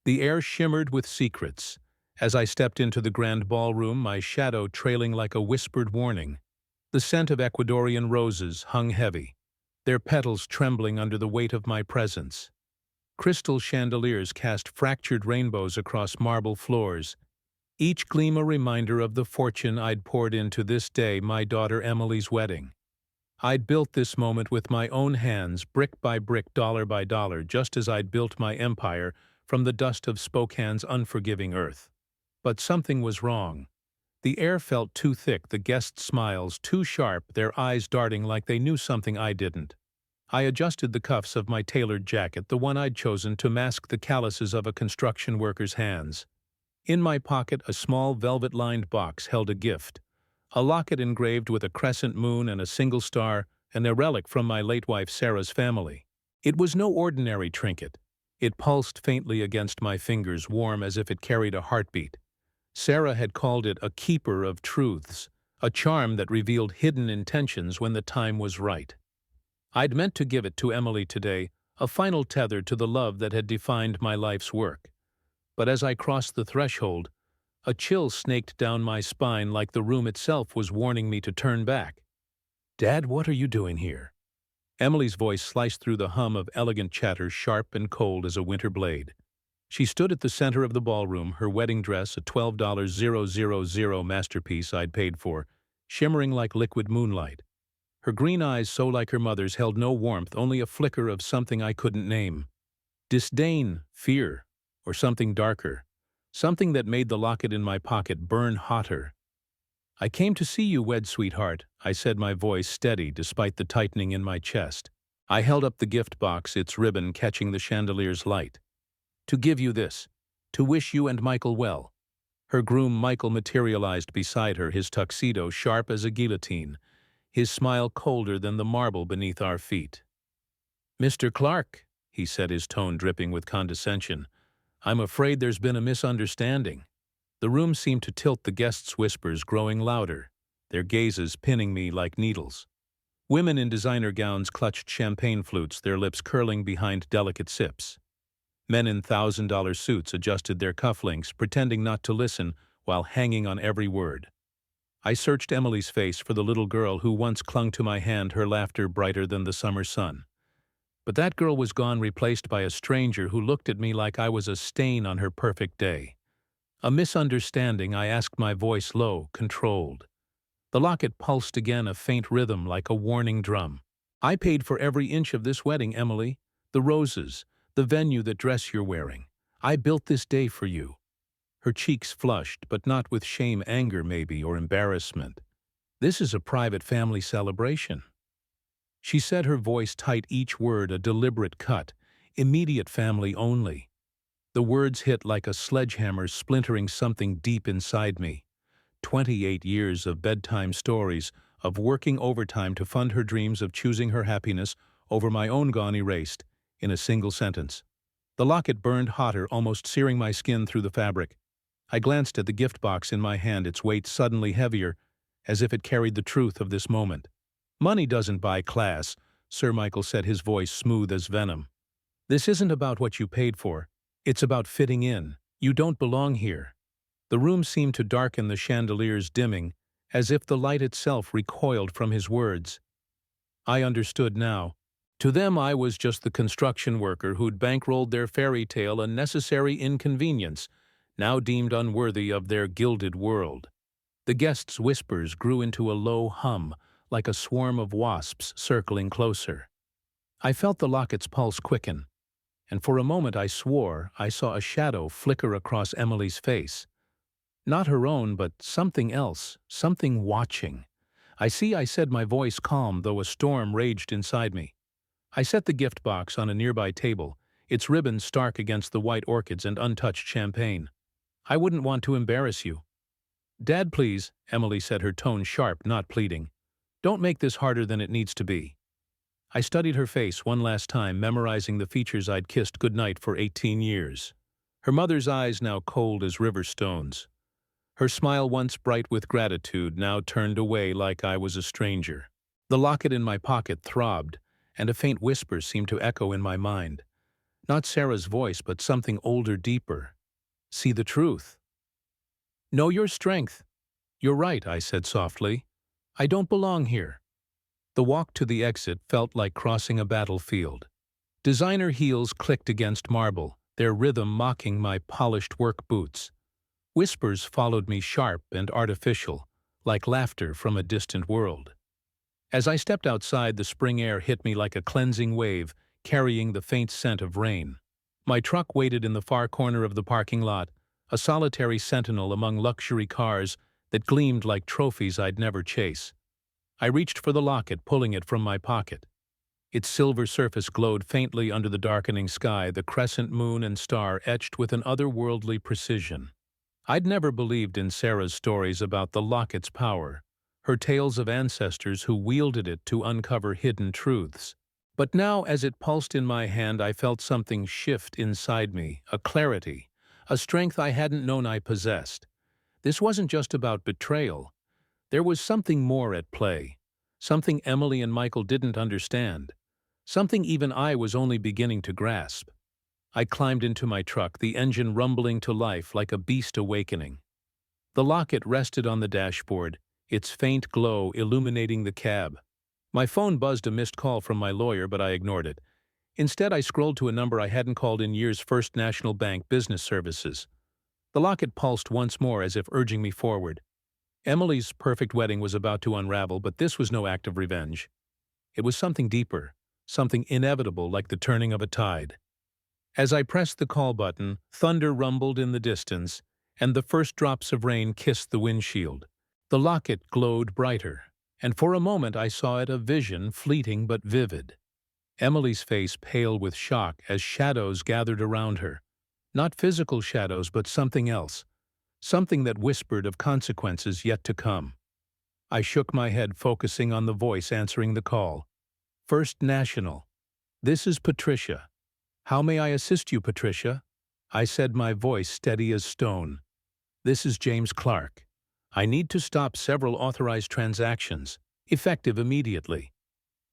The air shimmered with secrets. As I stepped into the grand ballroom, my shadow trailing like a whispered warning. The scent of Ecuadorian roses hung heavy, their petals trembling under the weight of my presence. Crystal chandeliers cast fractured rainbows across marble floors, each gleam a reminder of the fortune I'd poured into this day, my daughter Emily's wedding. I'd built this moment with my own hands, brick by brick, dollar by dollar, just as I'd built my empire from the dust of Spokane's unforgiving earth. But something was wrong. The air felt too thick, the guests' smiles too sharp, their eyes darting like they knew something I didn't. I adjusted the cuffs of my tailored jacket, the one I'd chosen to mask the calluses of a construction worker's hands. In my pocket, a small velvet-lined box held a gift. A locket engraved with a crescent moon and a single star, and a relic from my late wife Sarah's family. It was no ordinary trinket. It pulsed faintly against my fingers, warm as if it carried a heartbeat. Sarah had called it a keeper of truths, a charm that revealed hidden intentions when the time was right. I'd meant to give it to Emily today, a final tether to the love that had defined my life's work. But as I crossed the threshold, a chill snaked down my spine like the room itself was warning me to turn back. "Dad, what are you doing here?" Emily's voice sliced through the hum of elegant chatter, sharp and cold as a winter blade. She stood at the center of the ballroom, her wedding dress a $12,000 masterpiece I'd paid for, shimmering like liquid moonlight. Her green eyes, so like her mother's, held no warmth, only a flicker of something I couldn't name. Disdain, fear, or something darker. Something that made the locket in my pocket burn hotter. "I came to see you, wed sweetheart," I said, my voice steady despite the tightening in my chest. I held up the gift box, its ribbon catching the chandelier's light. "To give you this. To wish you and Michael well." Her groom Michael materialized beside her, his tuxedo sharp as a guillotine, his smile colder than the marble beneath our feet. "Mr. Clark," he said, his tone dripping with condescension, "I'm afraid there's been a misunderstanding." The room seemed to tilt, the guests' whispers growing louder, their gazes pinning me like needles. Women in designer gowns clutched champagne flutes, their lips curling behind delicate sips. Men in $1,000 suits adjusted their cufflinks, pretending not to listen while hanging on every word. I searched Emily's face for the little girl who once clung to my hand, her laughter brighter than the summer sun. But that girl was gone, replaced by a stranger who looked at me like I was a stain on her perfect day. "A misunderstanding," I asked, my voice low, controlled. The locket pulsed again, a faint rhythm like a warning drum. "I paid for every inch of this wedding, Emily. The roses, the venue, the dress you're wearing. I built this day for you." Her cheeks flushed, but not with shame, anger maybe, or embarrassment. "This is a private family celebration." She said, her voice tight, each word a deliberate cut. "Immediate family only." The words hit like a sledgehammer, splintering something deep inside me. 28 years of bedtime stories, of working overtime to fund her dreams, of choosing her happiness over my own, gone erased in a single sentence. The locket burned hotter, almost searing my skin through the fabric. I glanced at the gift box in my hand, its weight suddenly heavier, as if it carried the truth of this moment. "Money doesn't buy class," Sir Michael said, his voice smooth as venom. "This isn't about what you paid for. It's about fitting in. You don't belong here." The room seemed to darken, the chandeliers dimming, as if the light itself recoiled from his words. I understood now. To them I was just the construction worker who'd bankrolled their fairy tale, a necessary inconvenience, now deemed unworthy of their gilded world. The guests' whispers grew into a low hum, like a swarm of wasps circling closer. I felt the locket's pulse quicken, and for a moment I swore I saw a shadow flicker across Emily's face. Not her own, but something else, something watching. "I see," I said, my voice calm, though a storm raged inside me. I set the gift box on a nearby table, its ribbon stark against the white orchids and untouched champagne. "I wouldn't want to embarrass you." "Dad, please," Emily said, her tone sharp, not pleading. "Don't make this harder than it needs to be." I studied her face one last time, memorizing the features I'd kissed goodnight for 18 years. Her mother's eyes now cold as river stones. Her smile, once bright with gratitude, now turned away like I was a stranger. The locket in my pocket throbbed, and a faint whisper seemed to echo in my mind. Not Sarah's voice, but something older, deeper. See the truth. Know your strength. You're right, I said softly. I don't belong here. The walk to the exit felt like crossing a battlefield. Designer heels clicked against marble, their rhythm mocking my polished work boots. Whispers followed me, sharp and artificial, like laughter from a distant world. As I stepped outside, the spring air hit me like a cleansing wave, carrying the faint scent of rain. My truck waited in the far corner of the parking lot, a solitary sentinel among luxury cars that gleamed like trophies I'd never chase. I reached for the locket, pulling it from my pocket. Its silver surface glowed faintly under the darkening sky, the crescent moon and star etched with an otherworldly precision. I'd never believed in Sarah's stories about the locket's power, her tales of ancestors who wielded it to uncover hidden truths. But now, as it pulsed in my hand, I felt something shift inside me, a clarity, a strength I hadn't known I possessed. This wasn't just about betrayal. There was something more at play, something Emily and Michael didn't understand, something even I was only beginning to grasp. I climbed into my truck, the engine rumbling to life like a beast awakening. The locket rested on the dashboard, its faint glow illuminating the cab. My phone buzzed, a missed call from my lawyer, but I ignored it. Instead, I scrolled to a number I hadn't called in years: First National Bank Business Services. The locket pulsed once more, as if urging me forward. Emily's perfect wedding was about to unravel, but this was no act of revenge. It was something deeper, something inevitable, like the turning of a tide. As I pressed the call button, thunder rumbled in the distance, and the first drops of rain kissed the windshield. The locket glowed brighter, and for a moment I saw it, a vision, fleeting but vivid. Emily's face pale with shock as shadows gathered around her. Not physical shadows, but something else. Something that whispered of consequences yet to come. I shook my head, focusing on the voice answering the call. First National. This is Patricia. How may I assist you, Patricia? I said, my voice steady as stone. This is James Clark. I need to stop several authorized transactions, effective immediately.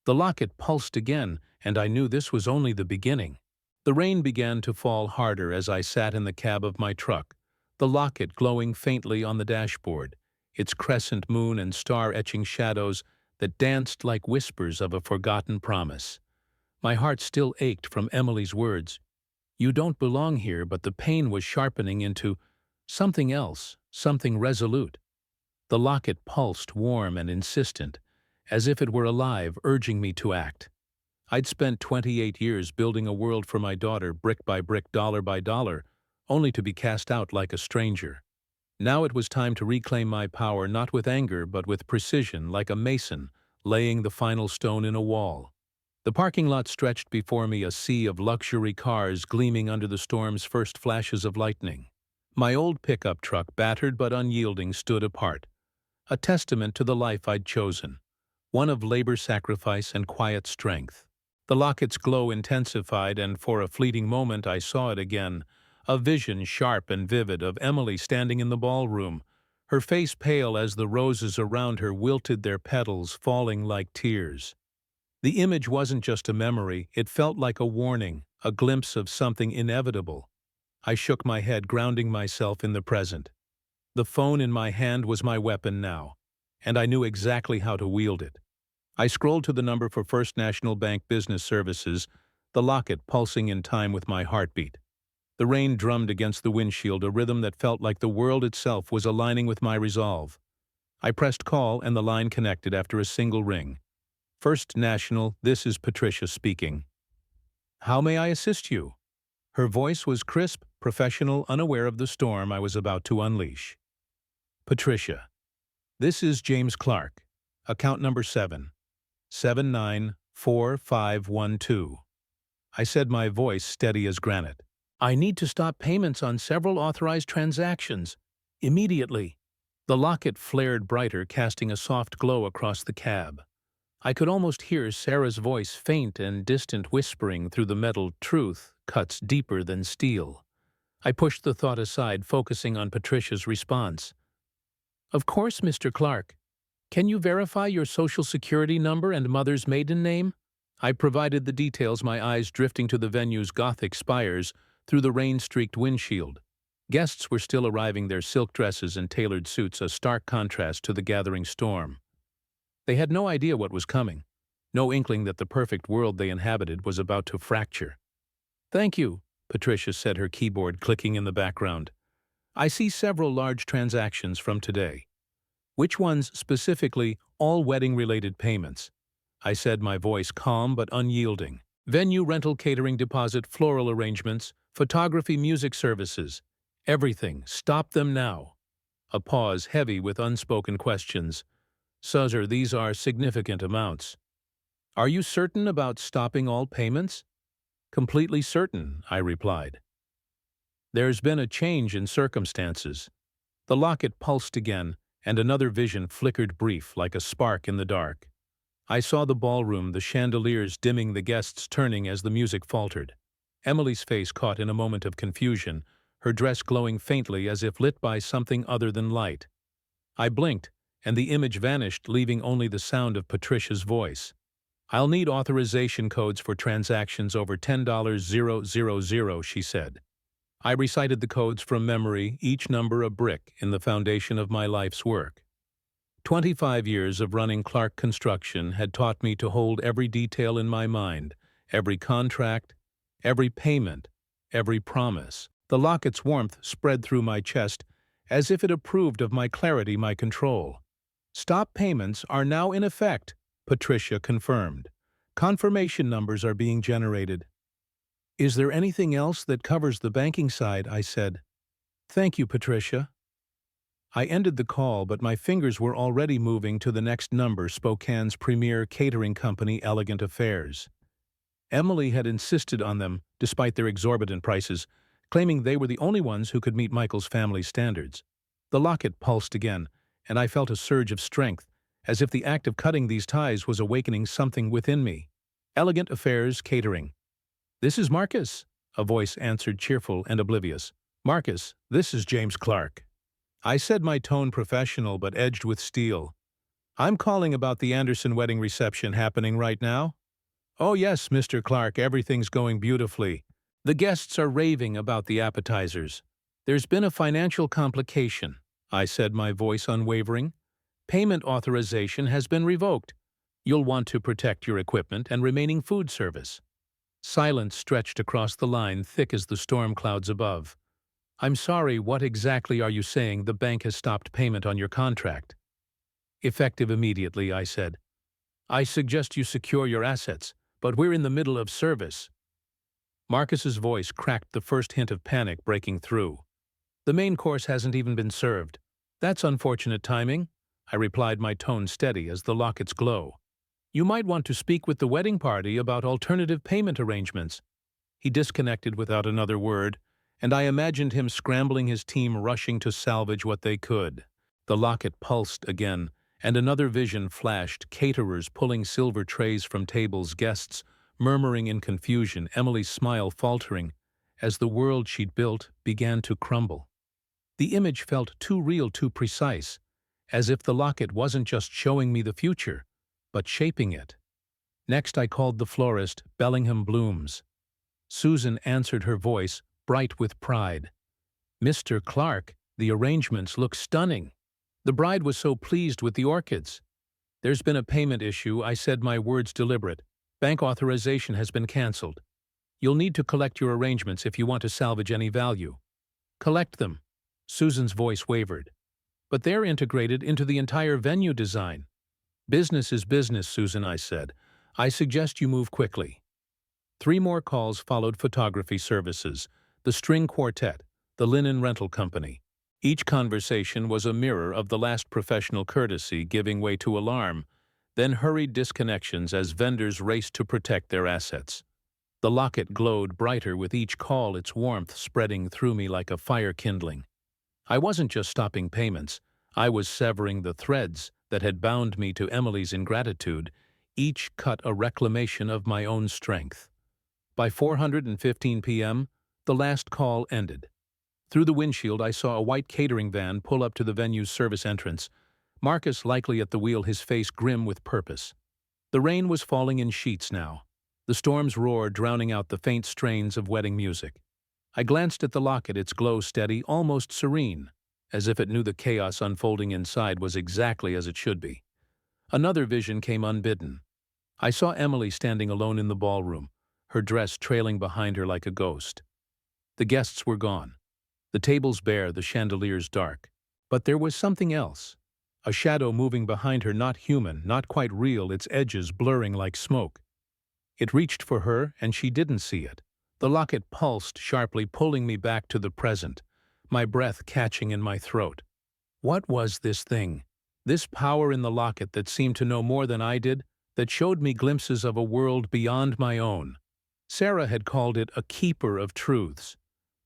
The locket pulsed again, and I knew this was only the beginning. The rain began to fall harder as I sat in the cab of my truck, the locket glowing faintly on the dashboard, its crescent moon and star etching shadows that danced like whispers of a forgotten promise. My heart still ached from Emily's words. You don't belong here, but the pain was sharpening into something else, something resolute. The locket pulsed, warm and insistent, as if it were alive, urging me to act. I'd spent 28 years building a world for my daughter, brick by brick, dollar by dollar, only to be cast out like a stranger. Now it was time to reclaim my power, not with anger, but with precision, like a mason laying the final stone in a wall. The parking lot stretched before me, a sea of luxury cars gleaming under the storm's first flashes of lightning. My old pickup truck, battered but unyielding, stood apart, a testament to the life I'd chosen, one of labor, sacrifice, and quiet strength. The locket's glow intensified, and for a fleeting moment I saw it again, a vision sharp and vivid of Emily standing in the ballroom, her face pale as the roses around her wilted, their petals falling like tears. The image wasn't just a memory, it felt like a warning, a glimpse of something inevitable. I shook my head, grounding myself in the present. The phone in my hand was my weapon now, and I knew exactly how to wield it. I scrolled to the number for First National Bank Business Services, the locket pulsing in time with my heartbeat. The rain drummed against the windshield, a rhythm that felt like the world itself was aligning with my resolve. I pressed call, and the line connected after a single ring. First National, this is Patricia speaking. How may I assist you? Her voice was crisp, professional, unaware of the storm I was about to unleash. Patricia. This is James Clark. Account number 7794512. I said, my voice steady as granite. I need to stop payments on several authorized transactions. Immediately. The locket flared brighter, casting a soft glow across the cab. I could almost hear Sarah's voice, faint and distant, whispering through the metal. Truth cuts deeper than steel. I pushed the thought aside, focusing on Patricia's response. Of course, Mr. Clark. Can you verify your social security number and mother's maiden name? I provided the details, my eyes drifting to the venue's Gothic spires through the rain-streaked windshield. Guests were still arriving, their silk dresses and tailored suits a stark contrast to the gathering storm. They had no idea what was coming, no inkling that the perfect world they inhabited was about to fracture. "Thank you," Patricia said, her keyboard clicking in the background. "I see several large transactions from today." "Which ones specifically?" "All wedding-related payments," I said, my voice calm but unyielding. "Venue rental, catering deposit, floral arrangements, photography, music services. Everything. Stop them now." A pause, heavy with unspoken questions. "Sir, these are significant amounts." "Are you certain about stopping all payments?" "Completely certain," I replied. "There's been a change in circumstances." The locket pulsed again, and another vision flickered, brief, like a spark in the dark. I saw the ballroom, the chandeliers dimming, the guests turning as the music faltered. Emily's face caught in a moment of confusion, her dress glowing faintly as if lit by something other than light. I blinked, and the image vanished, leaving only the sound of Patricia's voice. "I'll need authorization codes for transactions over $10,000, she said. I recited the codes from memory, each number a brick in the foundation of my life's work. 25 years of running Clark Construction had taught me to hold every detail in my mind, every contract, every payment, every promise. The locket's warmth spread through my chest, as if it approved of my clarity, my control. "Stop payments are now in effect," Patricia confirmed. "Confirmation numbers are being generated." "Is there anything else that covers the banking side?" I said. "Thank you, Patricia." I ended the call, but my fingers were already moving to the next number, Spokane's premier catering company, Elegant Affairs. Emily had insisted on them, despite their exorbitant prices, claiming they were the only ones who could meet Michael's family standards. The locket pulsed again, and I felt a surge of strength, as if the act of cutting these ties was awakening something within me. Elegant Affairs Catering. "This is Marcus," a voice answered, cheerful and oblivious. "Marcus, this is James Clark." I said, my tone professional but edged with steel. "I'm calling about the Anderson wedding reception happening right now." "Oh yes, Mr. Clark, everything's going beautifully. The guests are raving about the appetizers." "There's been a financial complication," I said, my voice unwavering. "Payment authorization has been revoked. You'll want to protect your equipment and remaining food service." Silence stretched across the line, thick as the storm clouds above. "I'm sorry, what exactly are you saying? The bank has stopped payment on your contract." "Effective immediately," I said. "I suggest you secure your assets, but we're in the middle of service." Marcus's voice cracked, the first hint of panic breaking through. "The main course hasn't even been served." "That's unfortunate timing," I replied, my tone steady as the locket's glow. "You might want to speak with the wedding party about alternative payment arrangements." He disconnected without another word, and I imagined him scrambling, his team rushing to salvage what they could. The locket pulsed again, and another vision flashed, caterers pulling silver trays from tables, guests murmuring in confusion, Emily's smile faltering as the world she'd built began to crumble. The image felt too real, too precise, as if the locket wasn't just showing me the future, but shaping it. Next I called the florist, Bellingham Blooms. Susan answered, her voice bright with pride. "Mr. Clark, the arrangements look stunning." The bride was so pleased with the orchids. "There's been a payment issue," I said, my words deliberate. "Bank authorization has been cancelled. You'll need to collect your arrangements if you want to salvage any value." "Collect them?" Susan's voice wavered. "But they're integrated into the entire venue design." "Business is business, Susan," I said. "I suggest you move quickly." 3 more calls followed: photography services, the string quartet, the linen rental company. Each conversation was a mirror of the last professional courtesy giving way to alarm, then hurried disconnections as vendors raced to protect their assets. The locket glowed brighter with each call, its warmth spreading through me like a fire kindling. I wasn't just stopping payments, I was severing the threads that had bound me to Emily's ingratitude, each cut a reclamation of my own strength. By 4:15 p.m., the last call ended. Through the windshield, I saw a white catering van pull up to the venue's service entrance, Marcus likely at the wheel, his face grim with purpose. The rain was falling in sheets now, The storm's roar drowning out the faint strains of wedding music. I glanced at the locket, its glow steady, almost serene, as if it knew the chaos unfolding inside was exactly as it should be. Another vision came unbidden. I saw Emily standing alone in the ballroom, her dress trailing behind her like a ghost. The guests were gone, the tables bare, the chandeliers dark. But there was something else. A shadow moving behind her, not human, not quite real, its edges blurring like smoke. It reached for her, and she didn't see it. The locket pulsed sharply, pulling me back to the present, my breath catching in my throat. What was this thing? This power in the locket that seemed to know more than I did, that showed me glimpses of a world beyond my own. Sarah had called it a keeper of truths,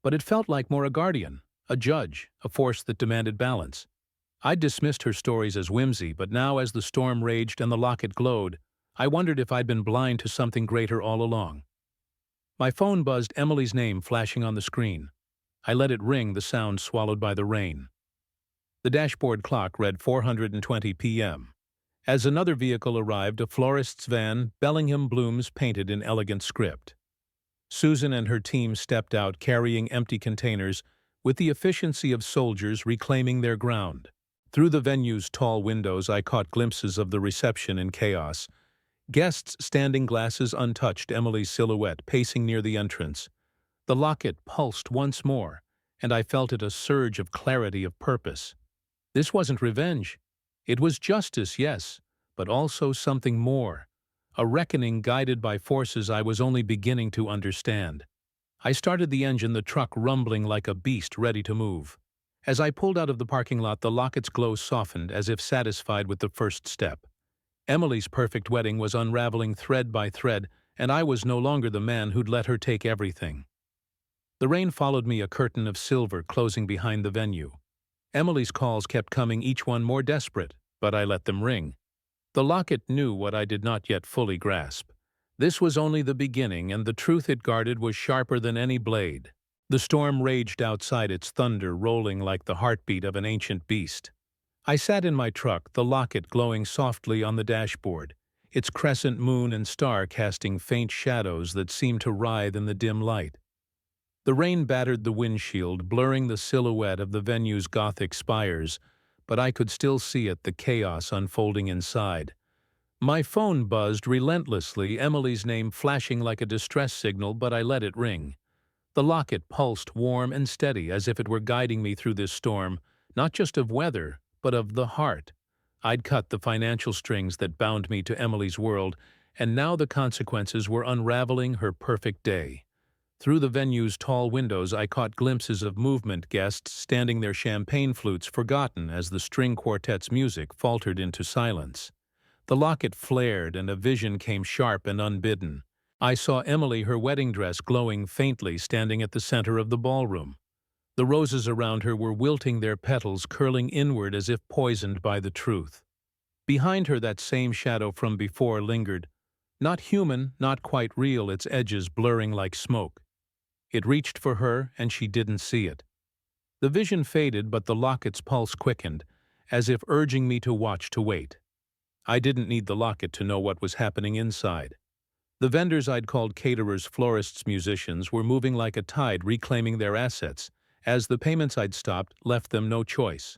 but it felt like more a guardian, a judge, a force that demanded balance. I'd dismissed her stories as whimsy, but now as the storm raged and the locket glowed, I wondered if I'd been blind to something greater all along. My phone buzzed, Emily's name flashing on the screen. I let it ring, the sound swallowed by the rain. The dashboard clock read 4:20 p.m. As another vehicle arrived, a florist's van, Bellingham blooms painted in elegant script. Susan and her team stepped out carrying empty containers with the efficiency of soldiers reclaiming their ground. Through the venue's tall windows, I caught glimpses of the reception in chaos. Guests standing, glasses untouched, Emily's silhouette pacing near the entrance. The locket pulsed once more, and I felt it, a surge of clarity, of purpose. This wasn't revenge. It was justice, yes, but also something more. A reckoning guided by forces I was only beginning to understand. I started the engine, the truck rumbling like a beast ready to move. As I pulled out of the parking lot, the locket's glow softened as if satisfied with the first step. Emily's perfect wedding was unraveling thread by thread, and I was no longer the man who'd let her take everything. The rain followed me, a curtain of silver closing behind the venue. Emily's calls kept coming, each one more desperate, but I let them ring. The locket knew what I did not yet fully grasp. This was only the beginning, and the truth it guarded was sharper than any blade. The storm raged outside, its thunder rolling like the heartbeat of an ancient beast. I sat in my truck, the locket glowing softly on the dashboard, its crescent moon and star casting faint shadows that seemed to writhe in the dim light. The rain battered the windshield, blurring the silhouette of the venue's Gothic spires, but I could still see it, the chaos unfolding inside. My phone buzzed relentlessly, Emily's name flashing like a distress signal, but I let it ring. The locket pulsed warm and steady, as if it were guiding me through this storm, not just of weather, but of the heart. I'd cut the financial strings that bound me to Emily's world, and now the consequences were unraveling her perfect day. Through the venue's tall windows, I caught glimpses of movement, guests standing their champagne flutes forgotten as the string quartet's music faltered into silence. The locket flared, and a vision came sharp and unbidden. I saw Emily, her wedding dress glowing faintly, standing at the center of the ballroom. The roses around her were wilting, their petals curling inward as if poisoned by the truth. Behind her, that same shadow from before lingered, not human, not quite real, its edges blurring like smoke. It reached for her, and she didn't see it. The vision faded, but the locket's pulse quickened, as if urging me to watch, to wait. I didn't need the locket to know what was happening inside. The vendors I'd called caterers, florists, musicians were moving like a tide, reclaiming their assets, as the payments I'd stopped left them no choice.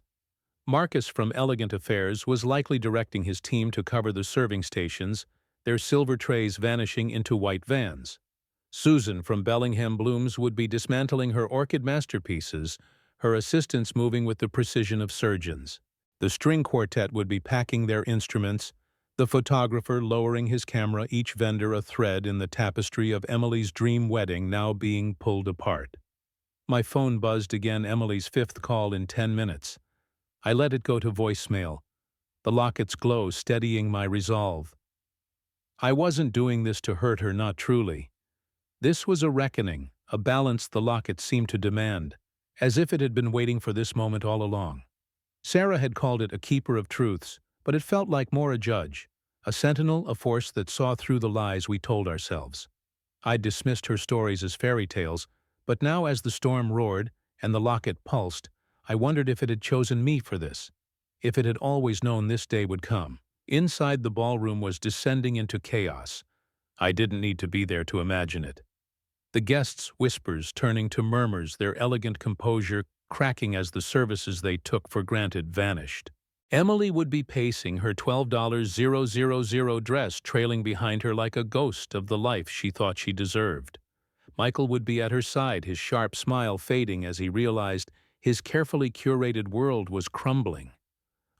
Marcus from Elegant Affairs was likely directing his team to cover the serving stations, their silver trays vanishing into white vans. Susan from Bellingham Blooms would be dismantling her orchid masterpieces, her assistants moving with the precision of surgeons. The string quartet would be packing their instruments, the photographer lowering his camera, each vendor a thread in the tapestry of Emily's dream wedding now being pulled apart. My phone buzzed again, Emily's fifth call in 10 minutes. I let it go to voicemail, the locket's glow steadying my resolve. I wasn't doing this to hurt her, not truly. This was a reckoning, a balance the locket seemed to demand, as if it had been waiting for this moment all along. Sarah had called it a keeper of truths, but it felt like more a judge, a sentinel, a force that saw through the lies we told ourselves. I'd dismissed her stories as fairy tales, but now as the storm roared and the locket pulsed, I wondered if it had chosen me for this, if it had always known this day would come. Inside, the ballroom was descending into chaos. I didn't need to be there to imagine it. The guests' whispers turning to murmurs, their elegant composure cracking as the services they took for granted vanished. Emily would be pacing, her $12,000 dress trailing behind her like a ghost of the life she thought she deserved. Michael would be at her side, his sharp smile fading as he realized his carefully curated world was crumbling.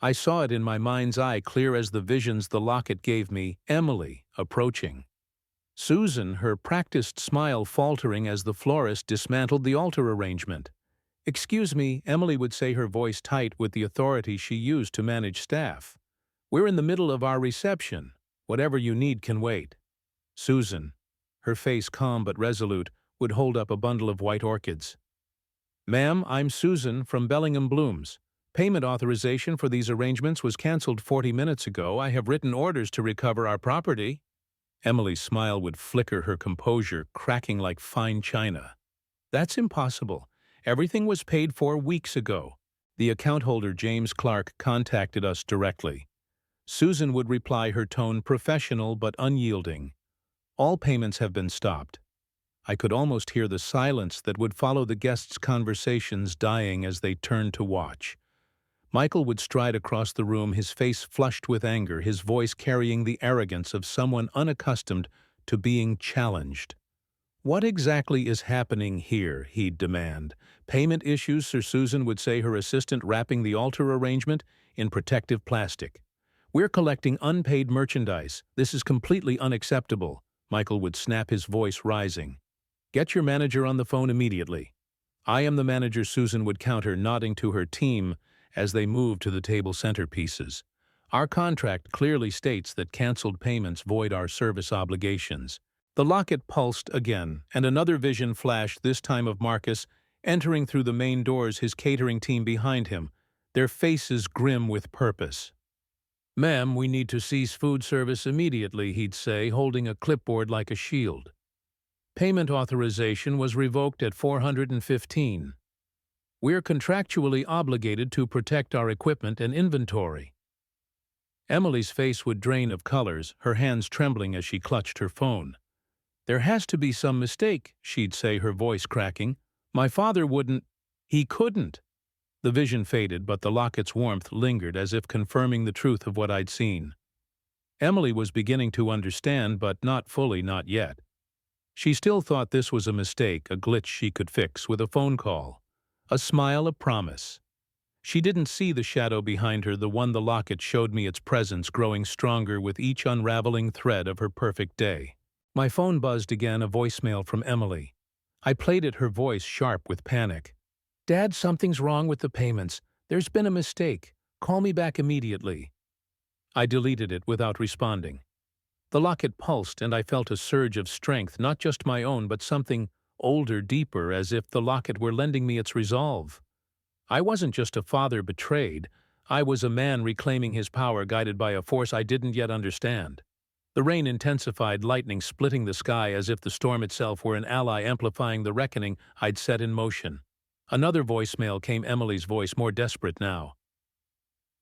I saw it in my mind's eye, clear as the visions the locket gave me, Emily approaching. Susan, her practiced smile faltering as the florist dismantled the altar arrangement. "Excuse me," Emily would say, her voice tight with the authority she used to manage staff. "We're in the middle of our reception. Whatever you need can wait." Susan, her face calm but resolute, would hold up a bundle of white orchids. "Ma'am, I'm Susan from Bellingham Blooms. Payment authorization for these arrangements was canceled 40 minutes ago. I have written orders to recover our property." Emily's smile would flicker, her composure cracking like fine china. "That's impossible. Everything was paid for weeks ago. The account holder, James Clark, contacted us directly." Susan would reply, her tone professional but unyielding. "All payments have been stopped." I could almost hear the silence that would follow the guests' conversations dying as they turned to watch. Michael would stride across the room, his face flushed with anger, his voice carrying the arrogance of someone unaccustomed to being challenged. "What exactly is happening here?" he'd demand. "Payment issues," Sir Susan would say, her assistant wrapping the altar arrangement in protective plastic. "We're collecting unpaid merchandise. This is completely unacceptable." Michael would snap, his voice rising. "Get your manager on the phone immediately." "I am the manager," Susan would counter, nodding to her team as they moved to the table centerpieces. "Our contract clearly states that canceled payments void our service obligations." The locket pulsed again, and another vision flashed, this time of Marcus entering through the main doors, his catering team behind him, their faces grim with purpose. "Ma'am, we need to cease food service immediately," he'd say, holding a clipboard like a shield. "Payment authorization was revoked at 415. We're contractually obligated to protect our equipment and inventory." Emily's face would drain of colors, her hands trembling as she clutched her phone. "There has to be some mistake," she'd say, her voice cracking. "My father wouldn't—" "He couldn't." The vision faded, but the locket's warmth lingered, as if confirming the truth of what I'd seen. Emily was beginning to understand, but not fully, not yet. She still thought this was a mistake, a glitch she could fix with a phone call. A smile, a promise. She didn't see the shadow behind her, the one the locket showed me, its presence growing stronger with each unraveling thread of her perfect day. My phone buzzed again, a voicemail from Emily. I played it, her voice sharp with panic. "Dad, something's wrong with the payments. There's been a mistake. Call me back immediately." I deleted it without responding. The locket pulsed, and I felt a surge of strength, not just my own, but something older, deeper, as if the locket were lending me its resolve. I wasn't just a father betrayed. I was a man reclaiming his power, guided by a force I didn't yet understand. The rain intensified, lightning splitting the sky as if the storm itself were an ally amplifying the reckoning I'd set in motion. Another voicemail came, Emily's voice more desperate now.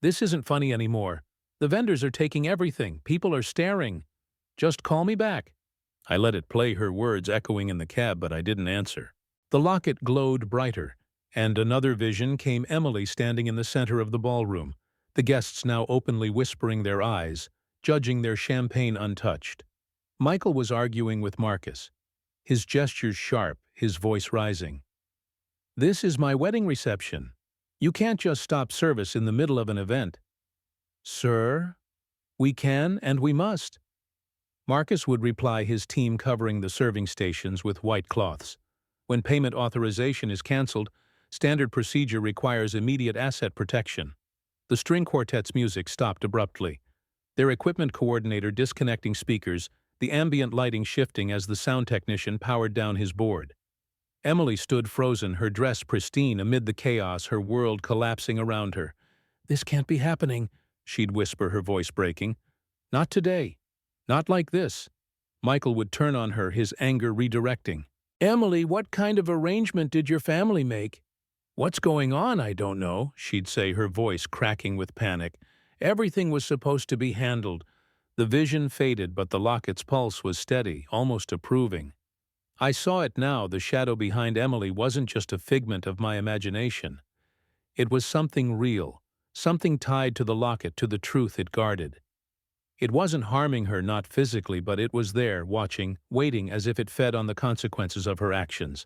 "This isn't funny anymore. The vendors are taking everything. People are staring. Just call me back." I let it play, her words echoing in the cab, but I didn't answer. The locket glowed brighter, and another vision came, Emily standing in the center of the ballroom, the guests now openly whispering their eyes, judging their champagne untouched. Michael was arguing with Marcus, his gestures sharp, his voice rising. "This is my wedding reception. You can't just stop service in the middle of an event." "Sir, we can and we must." Marcus would reply, his team covering the serving stations with white cloths. "When payment authorization is canceled, standard procedure requires immediate asset protection." The string quartet's music stopped abruptly, their equipment coordinator disconnecting speakers, the ambient lighting shifting as the sound technician powered down his board. Emily stood frozen, her dress pristine amid the chaos, her world collapsing around her. "This can't be happening," she'd whisper, her voice breaking. "Not today. Not like this." Michael would turn on her, his anger redirecting. "Emily, what kind of arrangement did your family make?" "What's going on? I don't know," she'd say, her voice cracking with panic. "Everything was supposed to be handled. The vision faded, but the locket's pulse was steady, almost approving. I saw it now. The shadow behind Emily wasn't just a figment of my imagination. It was something real, something tied to the locket, to the truth it guarded. It wasn't harming her, not physically, but it was there, watching, waiting, as if it fed on the consequences of her actions.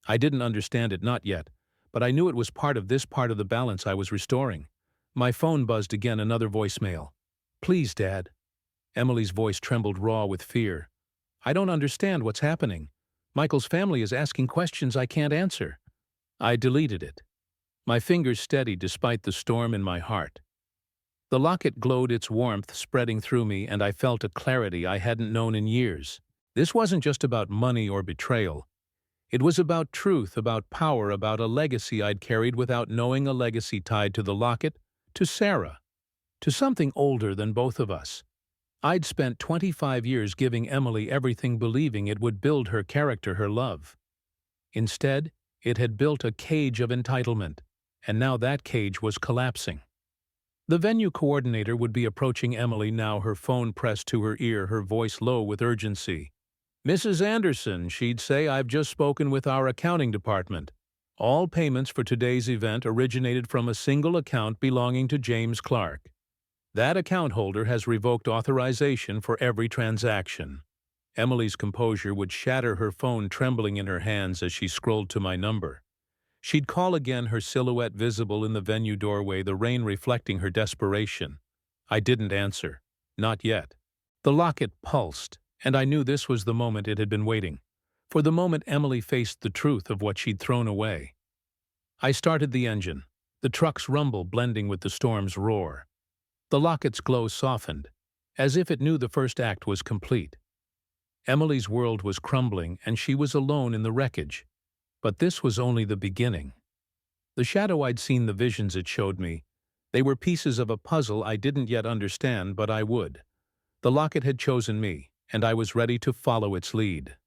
I didn't understand it, not yet, but I knew it was part of the balance I was restoring. My phone buzzed again, another voicemail. "Please, Dad." Emily's voice trembled, raw with fear. "I don't understand what's happening. Michael's family is asking questions I can't answer." I deleted it. My fingers steadied despite the storm in my heart. The locket glowed, its warmth spreading through me, and I felt a clarity I hadn't known in years. This wasn't just about money or betrayal. It was about truth, about power, about a legacy I'd carried without knowing, a legacy tied to the locket, to Sarah, to something older than both of us. I'd spent 25 years giving Emily everything, believing it would build her character, her love. Instead, it had built a cage of entitlement, and now that cage was collapsing. The venue coordinator would be approaching Emily now, her phone pressed to her ear, her voice low with urgency. "Mrs. Anderson," she'd say, "I've just spoken with our accounting department. All payments for today's event originated from a single account belonging to James Clark. That account holder has revoked authorization for every transaction." Emily's composure would shatter, her phone trembling in her hands as she scrolled to my number. She'd call again, her silhouette visible in the venue doorway, the rain reflecting her desperation. I didn't answer. Not yet. The locket pulsed, and I knew this was the moment it had been waiting. For the moment Emily faced the truth of what she'd thrown away. I started the engine, the truck's rumble blending with the storm's roar. The locket's glow softened, as if it knew the first act was complete. Emily's world was crumbling, and she was alone in the wreckage. But this was only the beginning. The shadow I'd seen, the visions it showed me, they were pieces of a puzzle I didn't yet understand, but I would. The locket had chosen me, and I was ready to follow its lead.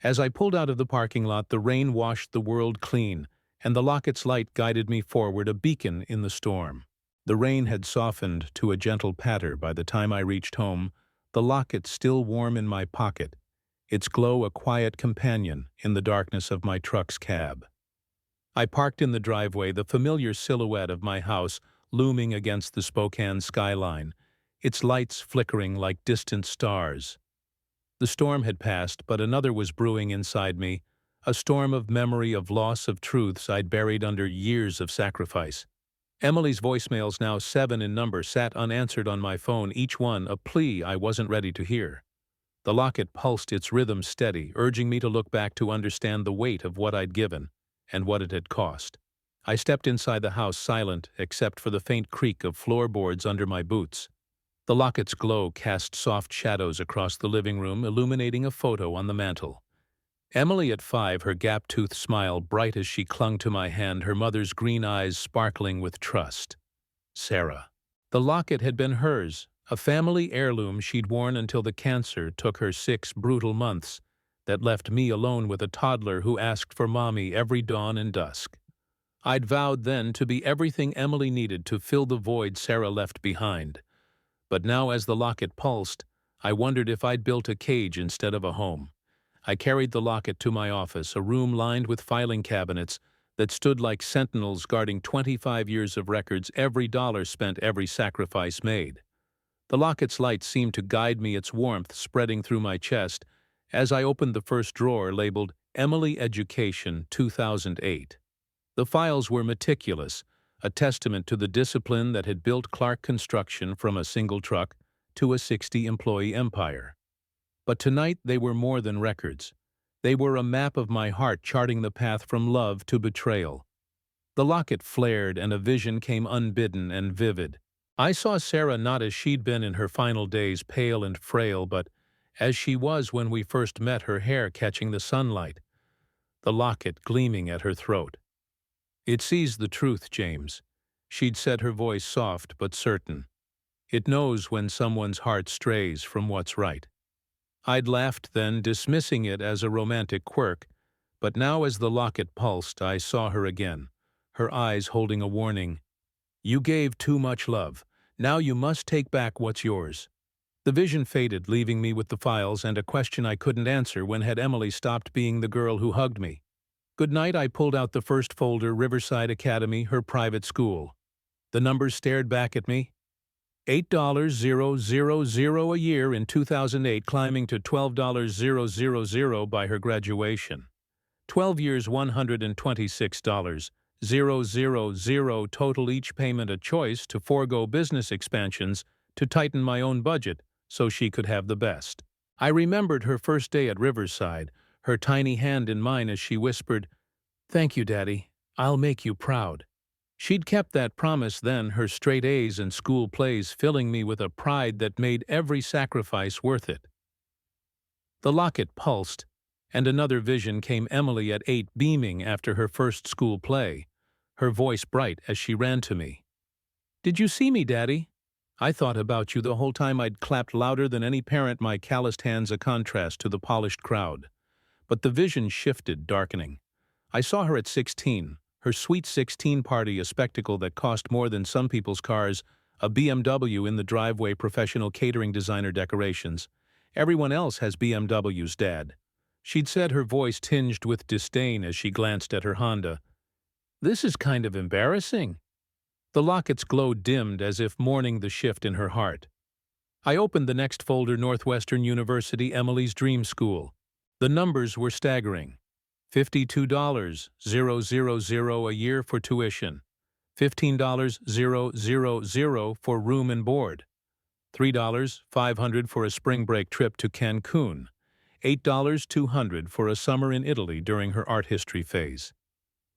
As I pulled out of the parking lot, the rain washed the world clean, and the locket's light guided me forward, a beacon in the storm. The rain had softened to a gentle patter by the time I reached home, the locket still warm in my pocket, its glow a quiet companion in the darkness of my truck's cab. I parked in the driveway, the familiar silhouette of my house looming against the Spokane skyline, its lights flickering like distant stars. The storm had passed, but another was brewing inside me, a storm of memory, of loss, of truths I'd buried under years of sacrifice. Emily's voicemails, now 7 in number, sat unanswered on my phone, each one a plea I wasn't ready to hear. The locket pulsed, its rhythm steady, urging me to look back, to understand the weight of what I'd given and what it had cost. I stepped inside the house, silent except for the faint creak of floorboards under my boots. The locket's glow cast soft shadows across the living room, illuminating a photo on the mantel. Emily at 5, her gap-toothed smile bright as she clung to my hand, her mother's green eyes sparkling with trust. Sarah. The locket had been hers, a family heirloom she'd worn until the cancer took her 6 brutal months, that left me alone with a toddler who asked for mommy every dawn and dusk. I'd vowed then to be everything Emily needed to fill the void Sarah left behind. But now, as the locket pulsed, I wondered if I'd built a cage instead of a home. I carried the locket to my office, a room lined with filing cabinets that stood like sentinels guarding 25 years of records, every dollar spent, every sacrifice made. The locket's light seemed to guide me, its warmth spreading through my chest, as I opened the first drawer labeled Emily Education 2008. The files were meticulous, a testament to the discipline that had built Clark Construction from a single truck to a 60-employee empire. But tonight they were more than records. They were a map of my heart, charting the path from love to betrayal. The locket flared, and a vision came, unbidden and vivid. I saw Sarah not as she'd been in her final days, pale and frail, but as she was when we first met, her hair catching the sunlight, the locket gleaming at her throat. "It sees the truth, James," she'd said, her voice soft but certain. "It knows when someone's heart strays from what's right." I'd laughed then, dismissing it as a romantic quirk, but now as the locket pulsed, I saw her again, her eyes holding a warning. "You gave too much love. Now you must take back what's yours." The vision faded, leaving me with the files and a question I couldn't answer. When had Emily stopped being the girl who hugged me? Good night. I pulled out the first folder, Riverside Academy, her private school. The numbers stared back at me. $8,000 a year in 2008, climbing to $12,000 by her graduation. 12 years, $126,000 total, each payment a choice to forego business expansions to tighten my own budget so she could have the best. I remembered her first day at Riverside, her tiny hand in mine as she whispered, "Thank you, Daddy. I'll make you proud." She'd kept that promise then, her straight A's and school plays filling me with a pride that made every sacrifice worth it. The locket pulsed, and another vision came. Emily at 8, beaming after her first school play, her voice bright as she ran to me. "Did you see me, Daddy? I thought about you the whole time." I'd clapped louder than any parent, my calloused hands a contrast to the polished crowd. But the vision shifted, darkening. I saw her at 16, her sweet 16 party, a spectacle that cost more than some people's cars, a BMW in the driveway, professional catering, designer decorations. "Everyone else has BMWs, Dad." She'd said, her voice tinged with disdain as she glanced at her Honda. "This is kind of embarrassing." The locket's glow dimmed as if mourning the shift in her heart. I opened the next folder, Northwestern University, Emily's dream school. The numbers were staggering. $52,000 a year for tuition. $15,000 for room and board. $3,500 for a spring break trip to Cancun. $8,200 for a summer in Italy during her art history phase.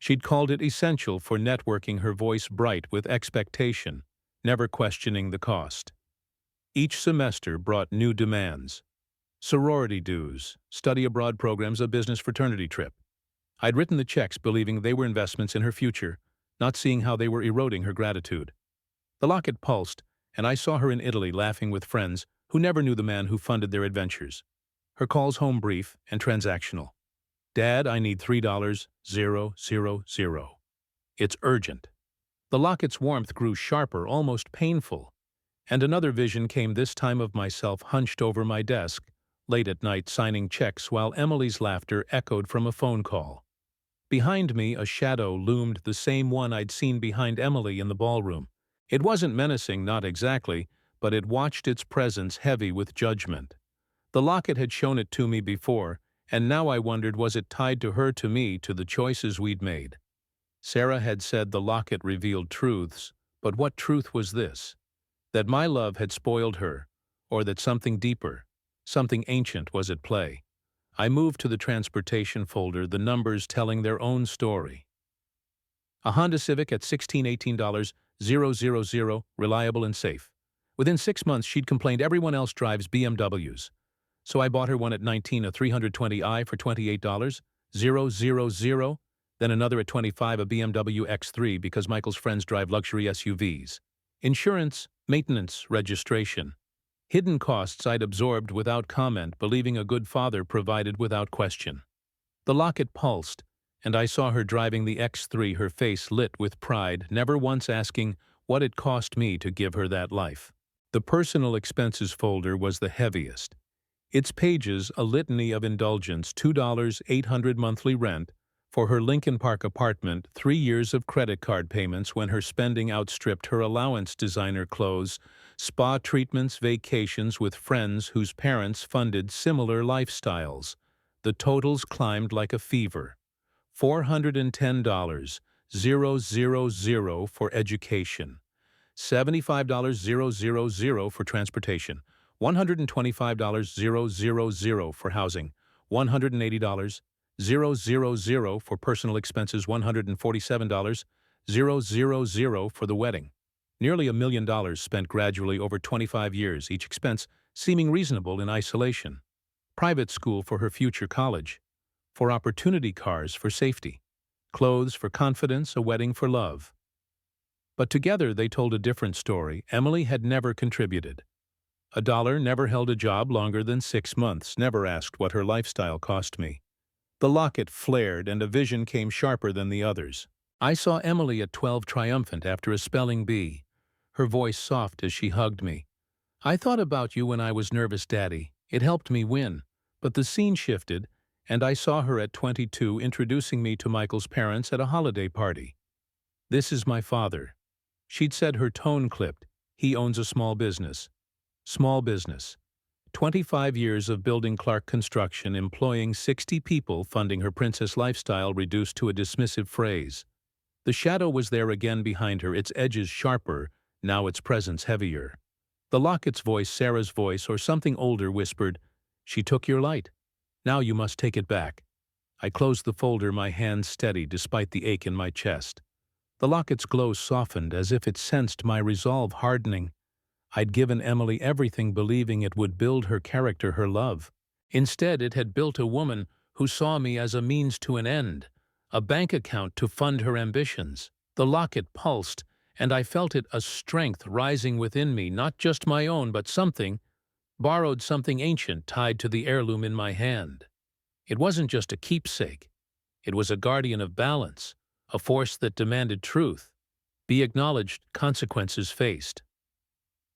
She'd called it essential for networking, her voice bright with expectation, never questioning the cost. Each semester brought new demands. Sorority dues, study abroad programs, a business fraternity trip. I'd written the checks believing they were investments in her future, not seeing how they were eroding her gratitude. The locket pulsed, and I saw her in Italy laughing with friends who never knew the man who funded their adventures. Her calls home brief and transactional. "Dad, I need $3,000. It's urgent." The locket's warmth grew sharper, almost painful. And another vision came, this time of myself hunched over my desk, late at night signing checks while Emily's laughter echoed from a phone call. Behind me, a shadow loomed, the same one I'd seen behind Emily in the ballroom. It wasn't menacing, not exactly, but it watched, its presence heavy with judgment. The locket had shown it to me before, and now I wondered, was it tied to her, to me, to the choices we'd made? Sarah had said the locket revealed truths, but what truth was this? That my love had spoiled her, or that something deeper, something ancient was at play? I moved to the transportation folder, the numbers telling their own story. A Honda Civic at $16, $18,000, reliable and safe. Within 6 months, she'd complained everyone else drives BMWs. So I bought her one at 19, a 320i for $28,000, then another at 25, a BMW X3, because Michael's friends drive luxury SUVs. Insurance, maintenance, registration. Hidden costs I'd absorbed without comment, believing a good father provided without question. The locket pulsed, and I saw her driving the X3, her face lit with pride, never once asking what it cost me to give her that life. The personal expenses folder was the heaviest. Its pages a litany of indulgence, $2,800 monthly rent for her Lincoln Park apartment, 3 years of credit card payments when her spending outstripped her allowance, designer clothes, spa treatments, vacations with friends whose parents funded similar lifestyles. The totals climbed like a fever. $410,000 for education. $75,000 for transportation. $125,000 for housing. $180,000 for personal expenses. $147,000 for the wedding. Nearly $1 million spent gradually over 25 years, each expense seeming reasonable in isolation. Private school for her future college. 4 opportunity cars for safety. Clothes for confidence, a wedding for love. But together they told a different story. Emily had never contributed. $1, never held a job longer than 6 months, never asked what her lifestyle cost me. The locket flared, and a vision came sharper than the others. I saw Emily at 12, triumphant after a spelling bee, her voice soft as she hugged me. I thought about you when I was nervous, Daddy. It helped me win. But the scene shifted, and I saw her at 22 introducing me to Michael's parents at a holiday party. This is my father. She'd said, her tone clipped. He owns a small business. Small business. 25 years of building Clark Construction, employing 60 people, funding her princess lifestyle reduced to a dismissive phrase. The shadow was there again behind her, its edges sharper, now its presence heavier. The Lockett's voice, Sarah's voice, or something older whispered, "She took your light. Now you must take it back." I closed the folder, my hands steady despite the ache in my chest. The Lockett's glow softened as if it sensed my resolve hardening. I'd given Emily everything, believing it would build her character, her love. Instead, it had built a woman who saw me as a means to an end, a bank account to fund her ambitions. The Locket pulsed, and I felt it, a strength rising within me, not just my own, but something, borrowed, something ancient tied to the heirloom in my hand. It wasn't just a keepsake. It was a guardian of balance, a force that demanded truth be acknowledged, consequences faced.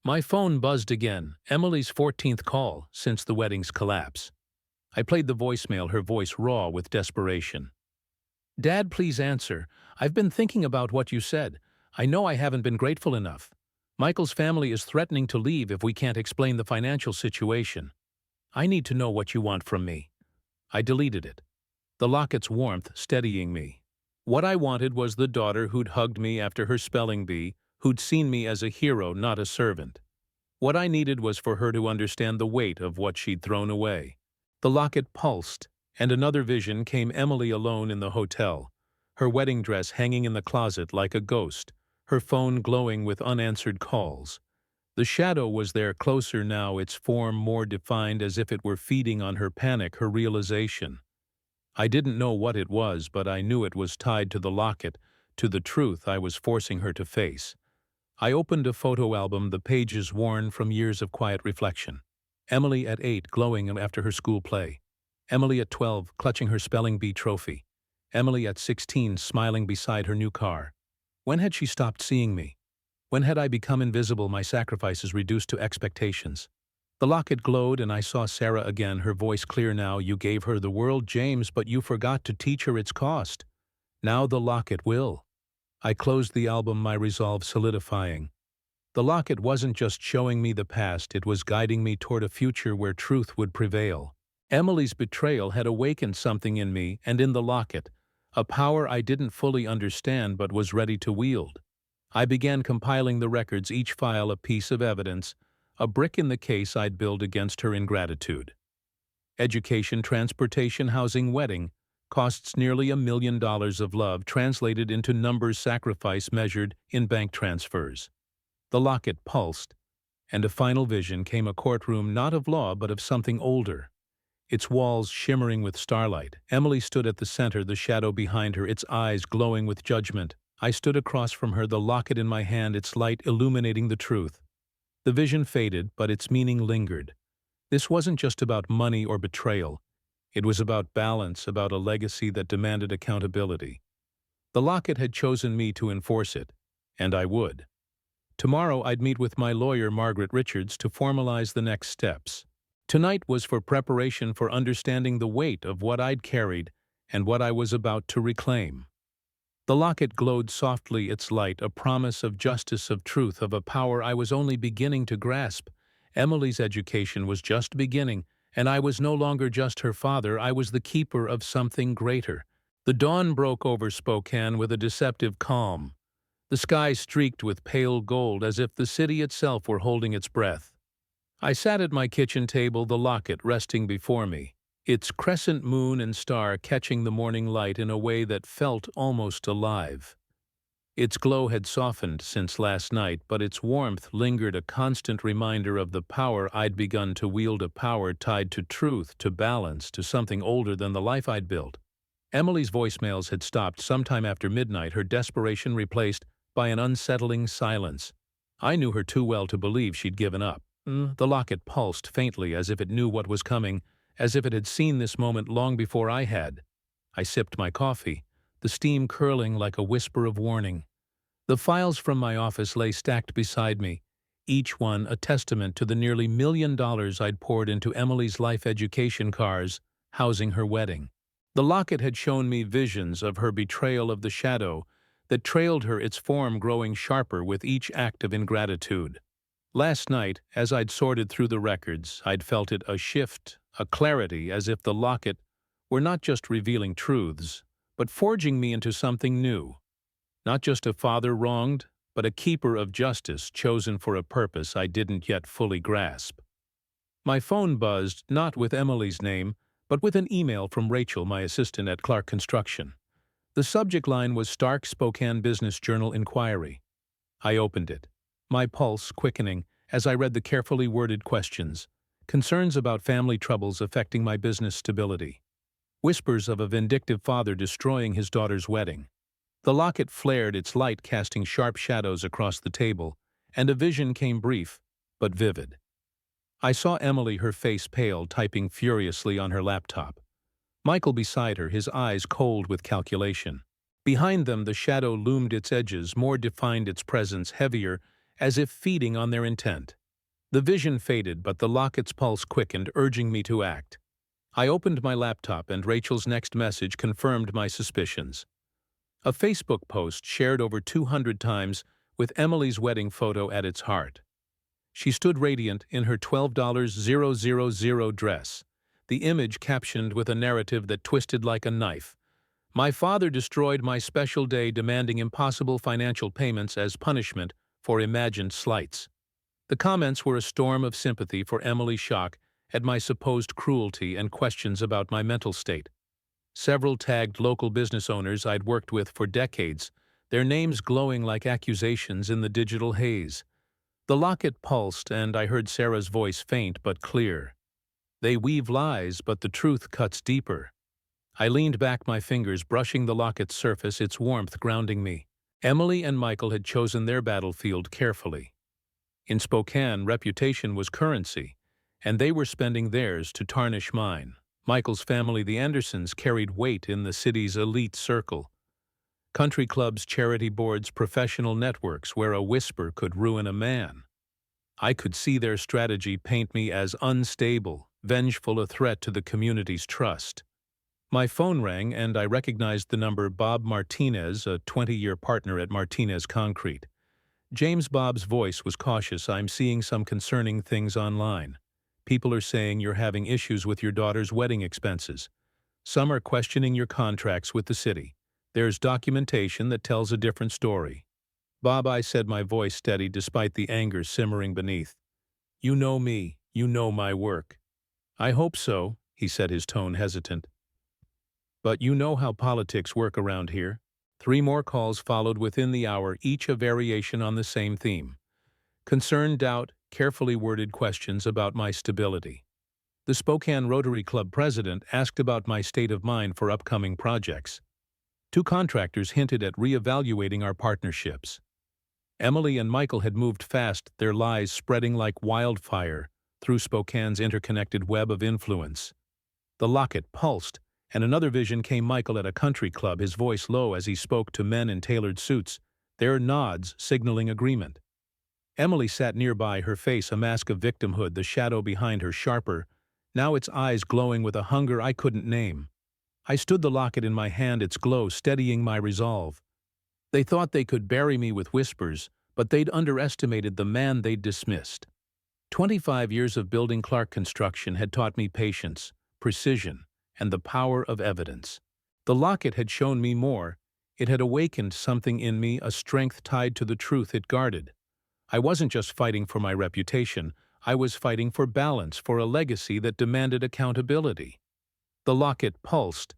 My phone buzzed again, Emily's 14th call since the wedding's collapse. I played the voicemail, her voice raw with desperation. "Dad, please answer. I've been thinking about what you said. I know I haven't been grateful enough. Michael's family is threatening to leave if we can't explain the financial situation. I need to know what you want from me." I deleted it. The Lockett's warmth steadying me. What I wanted was the daughter who'd hugged me after her spelling bee, who'd seen me as a hero, not a servant. What I needed was for her to understand the weight of what she'd thrown away. The Locket pulsed, and another vision came, Emily alone in the hotel, her wedding dress hanging in the closet like a ghost, her phone glowing with unanswered calls. The shadow was there, closer now, its form more defined, as if it were feeding on her panic, her realization. I didn't know what it was, but I knew it was tied to the Locket, to the truth I was forcing her to face. I opened a photo album, the pages worn from years of quiet reflection. Emily at 8, glowing after her school play. Emily at 12, clutching her spelling bee trophy. Emily at 16, smiling beside her new car. When had she stopped seeing me? When had I become invisible, my sacrifices reduced to expectations? The Locket glowed, and I saw Sarah again, her voice clear now. "You gave her the world, James, but you forgot to teach her its cost. Now the Locket will." I closed the album, my resolve solidifying. The Locket wasn't just showing me the past, it was guiding me toward a future where truth would prevail. Emily's betrayal had awakened something in me and in the Locket, a power I didn't fully understand but was ready to wield. I began compiling the records, each file a piece of evidence, a brick in the case I'd build against her ingratitude. Education, transportation, housing, wedding, costs nearly $1 million of love translated into numbers, sacrifice measured in bank transfers. The Locket pulsed, and a final vision came, a courtroom not of law but of something older. Its walls shimmering with starlight. Emily stood at the center, the shadow behind her, its eyes glowing with judgment. I stood across from her, the Locket in my hand, its light illuminating the truth. The vision faded, but its meaning lingered. This wasn't just about money or betrayal. It was about balance, about a legacy that demanded accountability. The Locket had chosen me to enforce it, and I would. Tomorrow I'd meet with my lawyer, Margaret Richards, to formalize the next steps. Tonight was for preparation, for understanding the weight of what I'd carried and what I was about to reclaim. The Locket glowed softly, its light, a promise of justice, of truth, of a power I was only beginning to grasp. Emily's education was just beginning, and I was no longer just her father, I was the keeper of something greater. The dawn broke over Spokane with a deceptive calm. The sky streaked with pale gold, as if the city itself were holding its breath. I sat at my kitchen table, the Locket resting before me, its crescent moon and star catching the morning light in a way that felt almost alive. Its glow had softened since last night, but its warmth lingered, a constant reminder of the power I'd begun to wield, a power tied to truth, to balance, to something older than the life I'd built. Emily's voicemails had stopped sometime after midnight, her desperation replaced by an unsettling silence. I knew her too well to believe she'd given up. The Locket pulsed faintly, as if it knew what was coming, as if it had seen this moment long before I had. I sipped my coffee, the steam curling like a whisper of warning. The files from my office lay stacked beside me, each one a testament to the nearly $1 million I'd poured into Emily's life education cars, housing her wedding. The locket had shown me visions of her betrayal of the shadow that trailed her, its form growing sharper with each act of ingratitude. Last night, as I'd sorted through the records, I'd felt it, a shift, a clarity, as if the locket were not just revealing truths, but forging me into something new. Not just a father wronged, but a keeper of justice chosen for a purpose I didn't yet fully grasp. My phone buzzed, not with Emily's name, but with an email from Rachel, my assistant at Clark Construction. The subject line was Stark Spokane Business Journal Inquiry. I opened it, my pulse quickening as I read the carefully worded questions, concerns about family troubles affecting my business stability, whispers of a vindictive father destroying his daughter's wedding. The locket flared, its light casting sharp shadows across the table, and a vision came, brief but vivid. I saw Emily, her face pale, typing furiously on her laptop. Michael beside her, his eyes cold with calculation. Behind them, the shadow loomed, its edges more defined, its presence heavier, as if feeding on their intent. The vision faded, but the locket's pulse quickened, urging me to act. I opened my laptop, and Rachel's next message confirmed my suspicions. A Facebook post shared over 200 times with Emily's wedding photo at its heart. She stood radiant in her $12,000 dress, the image captioned with a narrative that twisted like a knife. My father destroyed my special day, demanding impossible financial payments as punishment for imagined slights. The comments were a storm of sympathy for Emily's shock at my supposed cruelty and questions about my mental state. Several tagged local business owners I'd worked with for decades, their names glowing like accusations in the digital haze. The locket pulsed, and I heard Sarah's voice, faint but clear. They weave lies, but the truth cuts deeper. I leaned back, my fingers brushing the locket's surface, its warmth grounding me. Emily and Michael had chosen their battlefield carefully. In Spokane, reputation was currency, and they were spending theirs to tarnish mine. Michael's family, the Andersons, carried weight in the city's elite circle. Country clubs, charity boards, professional networks where a whisper could ruin a man. I could see their strategy paint me as unstable, vengeful, a threat to the community's trust. My phone rang, and I recognized the number. Bob Martinez, a 20-year partner at Martinez Concrete. James. Bob's voice was cautious. I'm seeing some concerning things online. People are saying you're having issues with your daughter's wedding expenses. Some are questioning your contracts with the city. There's documentation that tells a different story. Bob, I said, my voice steady despite the anger simmering beneath. You know me. You know my work. I hope so, he said, his tone hesitant. But you know how politics work around here. 3 more calls followed within the hour, each a variation on the same theme. Concern, doubt, carefully worded questions about my stability. The Spokane Rotary Club president asked about my state of mind for upcoming projects. 2 contractors hinted at reevaluating our partnerships. Emily and Michael had moved fast, their lies spreading like wildfire through Spokane's interconnected web of influence. The locket pulsed, and another vision came. Michael at a country club, his voice low as he spoke to men in tailored suits, their nods signaling agreement. Emily sat nearby, her face a mask of victimhood, the shadow behind her sharper, now its eyes glowing with a hunger I couldn't name. I stood, the locket in my hand, its glow steadying my resolve. They thought they could bury me with whispers, but they'd underestimated the man they'd dismissed. 25 years of building Clark Construction had taught me patience, precision, and the power of evidence. The locket had shown me more. It had awakened something in me, a strength tied to the truth it guarded. I wasn't just fighting for my reputation, I was fighting for balance, for a legacy that demanded accountability. The locket pulsed,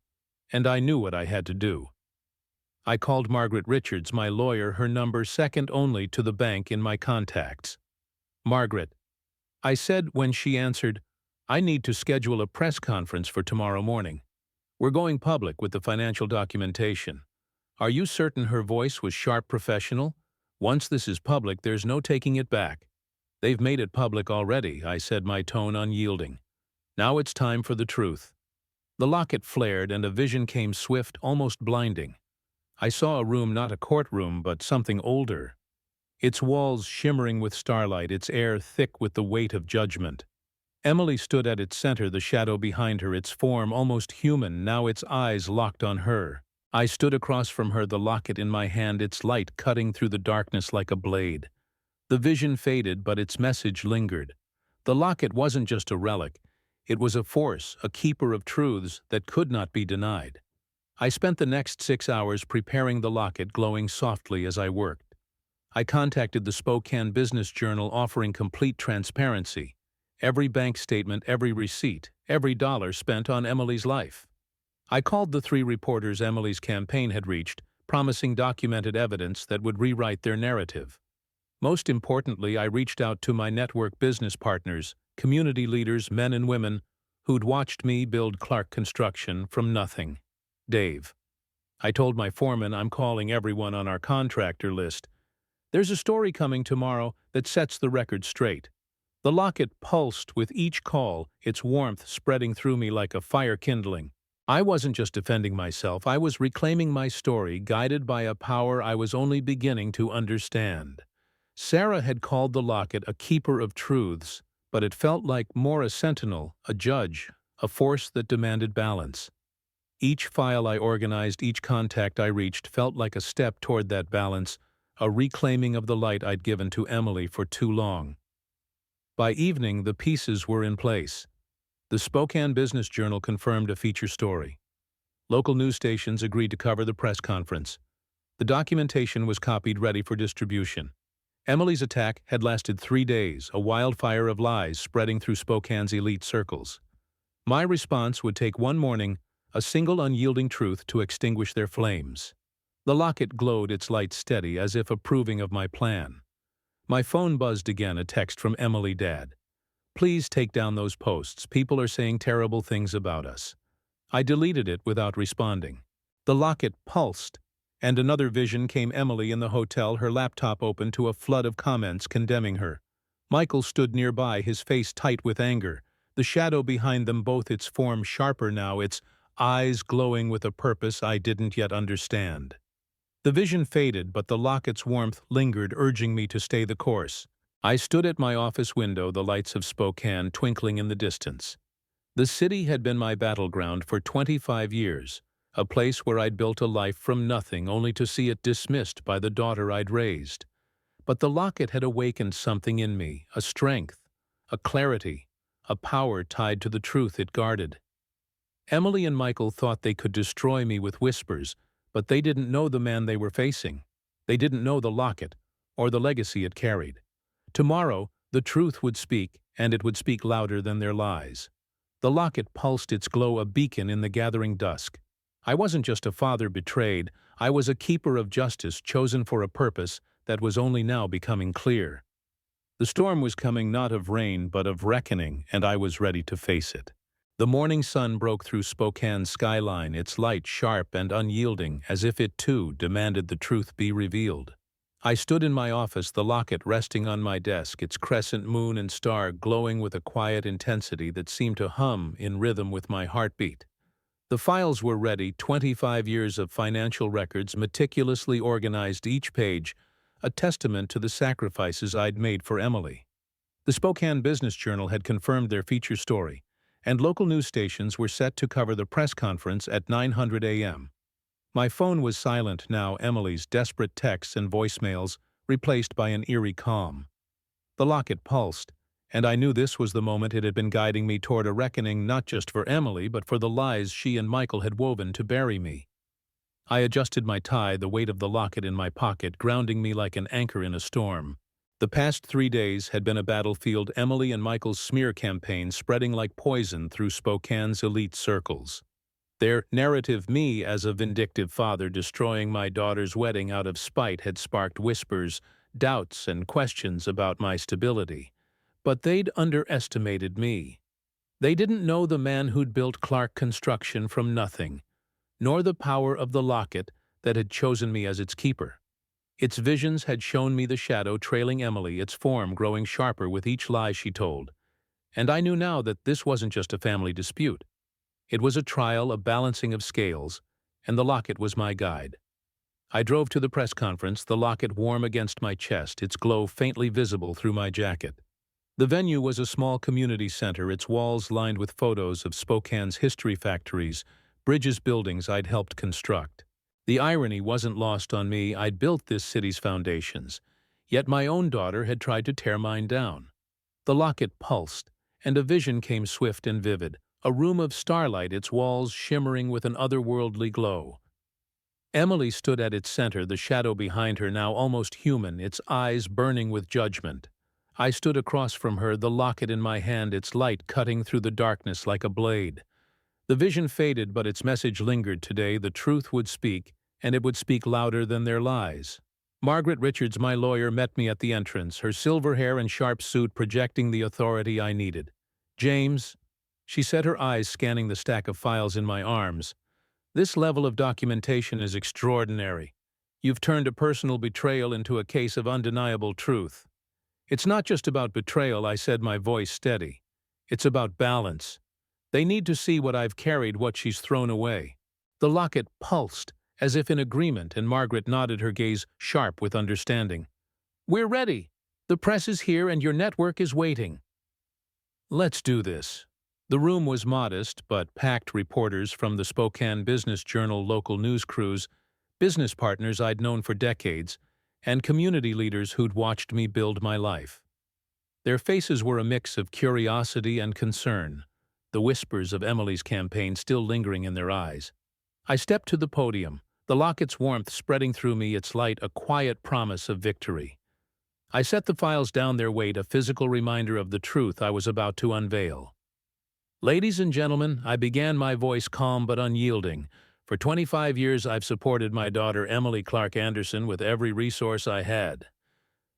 and I knew what I had to do. I called Margaret Richards, my lawyer, her number second only to the bank in my contacts. Margaret, I said when she answered, I need to schedule a press conference for tomorrow morning. We're going public with the financial documentation. Are you certain? Her voice was sharp, professional. Once this is public, there's no taking it back. They've made it public already, I said, my tone unyielding. Now it's time for the truth. The locket flared, and a vision came, swift, almost blinding. I saw a room, not a courtroom, but something older. its walls shimmering with starlight, its air thick with the weight of judgment. Emily stood at its center, the shadow behind her, its form almost human, now its eyes locked on her. I stood across from her, the locket in my hand, its light cutting through the darkness like a blade. The vision faded, but its message lingered. The locket wasn't just a relic. It was a force, a keeper of truths that could not be denied. I spent the next 6 hours preparing the locket, glowing softly as I worked. I contacted the Spokane Business Journal, offering complete transparency. Every bank statement, every receipt, every dollar spent on Emily's life. I called the 3 reporters Emily's campaign had reached, promising documented evidence that would rewrite their narrative. Most importantly, I reached out to my network business partners, community leaders, men and women, who'd watched me build Clark Construction from nothing. Dave. I told my foreman I'm calling everyone on our contractor list. There's a story coming tomorrow that sets the record straight. The locket pulsed with each call, its warmth spreading through me like a fire kindling. I wasn't just defending myself, I was reclaiming my story, guided by a power I was only beginning to understand. Sarah had called the locket a keeper of truths, but it felt like more a sentinel, a judge, a force that demanded balance. Each file I organized, each contact I reached felt like a step toward that balance, a reclaiming of the light I'd given to Emily for too long. By evening, the pieces were in place. The Spokane Business Journal confirmed a feature story. Local news stations agreed to cover the press conference. The documentation was copied, ready for distribution. Emily's attack had lasted 3 days, a wildfire of lies spreading through Spokane's elite circles. My response would take one morning, a single unyielding truth to extinguish their flames. The locket glowed, its light steady, as if approving of my plan. My phone buzzed again, a text from Emily, Dad. Please take down those posts. People are saying terrible things about us. I deleted it without responding. The locket pulsed, and another vision came. Emily in the hotel, her laptop open to a flood of comments condemning her. Michael stood nearby, his face tight with anger, the shadow behind them both, its form sharper now, its eyes glowing with a purpose I didn't yet understand. The vision faded, but the locket's warmth lingered, urging me to stay the course. I stood at my office window, the lights of Spokane twinkling in the distance. The city had been my battleground for 25 years, a place where I'd built a life from nothing only to see it dismissed by the daughter I'd raised. But the locket had awakened something in me, a strength, a clarity, a power tied to the truth it guarded. Emily and Michael thought they could destroy me with whispers, but they didn't know the man they were facing. They didn't know the locket, or the legacy it carried. Tomorrow, the truth would speak, and it would speak louder than their lies. The locket pulsed, its glow a beacon in the gathering dusk. I wasn't just a father betrayed, I was a keeper of justice, chosen for a purpose that was only now becoming clear. The storm was coming, not of rain, but of reckoning, and I was ready to face it. The morning sun broke through Spokane's skyline, its light sharp and unyielding, as if it too demanded the truth be revealed. I stood in my office, the locket resting on my desk, its crescent moon and star glowing with a quiet intensity that seemed to hum in rhythm with my heartbeat. The files were ready, 25 years of financial records meticulously organized, each page a testament to the sacrifices I'd made for Emily. The Spokane Business Journal had confirmed their feature story, and local news stations were set to cover the press conference at 9:00 a.m. My phone was silent now, Emily's desperate texts and voicemails replaced by an eerie calm. The locket pulsed, and I knew this was the moment. It had been guiding me toward a reckoning, not just for Emily, but for the lies she and Michael had woven to bury me. I adjusted my tie, the weight of the locket in my pocket, grounding me like an anchor in a storm. The past 3 days had been a battlefield, Emily and Michael's smear campaign spreading like poison through Spokane's elite circles. Their narrative, me as a vindictive father destroying my daughter's wedding out of spite, had sparked whispers, doubts, and questions about my stability. But they'd underestimated me. They didn't know the man who'd built Clark Construction from nothing, nor the power of the locket that had chosen me as its keeper. Its visions had shown me the shadow trailing Emily, its form growing sharper with each lie she told. And I knew now that this wasn't just a family dispute. It was a trial, a balancing of scales, and the locket was my guide. I drove to the press conference, the locket warm against my chest, its glow faintly visible through my jacket. The venue was a small community center, its walls lined with photos of Spokane's history factories, bridges, buildings I'd helped construct. The irony wasn't lost on me. I'd built this city's foundations, yet my own daughter had tried to tear mine down. The locket pulsed, and a vision came swift and vivid, a room of starlight, its walls shimmering with an otherworldly glow. Emily stood at its center, the shadow behind her now almost human, its eyes burning with judgment. I stood across from her, the locket in my hand, its light cutting through the darkness like a blade. The vision faded, but its message lingered today. The truth would speak, and it would speak louder than their lies. Margaret Richards, my lawyer, met me at the entrance, her silver hair and sharp suit projecting the authority I needed. "James," she said, her eyes scanning the stack of files in my arms, "this level of documentation is extraordinary. You've turned a personal betrayal into a case of undeniable truth." "It's not just about betrayal," I said, my voice steady. "It's about balance. They need to see what I've carried, what she's thrown away." The locket pulsed, as if in agreement, and Margaret nodded, her gaze sharp with understanding. "We're ready. The press is here and your network is waiting." "Let's do this." The room was modest, but packed. Reporters from the Spokane Business Journal, local news crews, business partners I'd known for decades, and community leaders who'd watched me build my life. Their faces were a mix of curiosity and concern, the whispers of Emily's campaign still lingering in their eyes. I stepped to the podium, the locket's warmth spreading through me, its light a quiet promise of victory. I set the files down, their weight a physical reminder of the truth I was about to unveil. "Ladies and gentlemen," I began, my voice calm but unyielding, "for 25 years I've supported my daughter Emily Clark Anderson with every resource I had.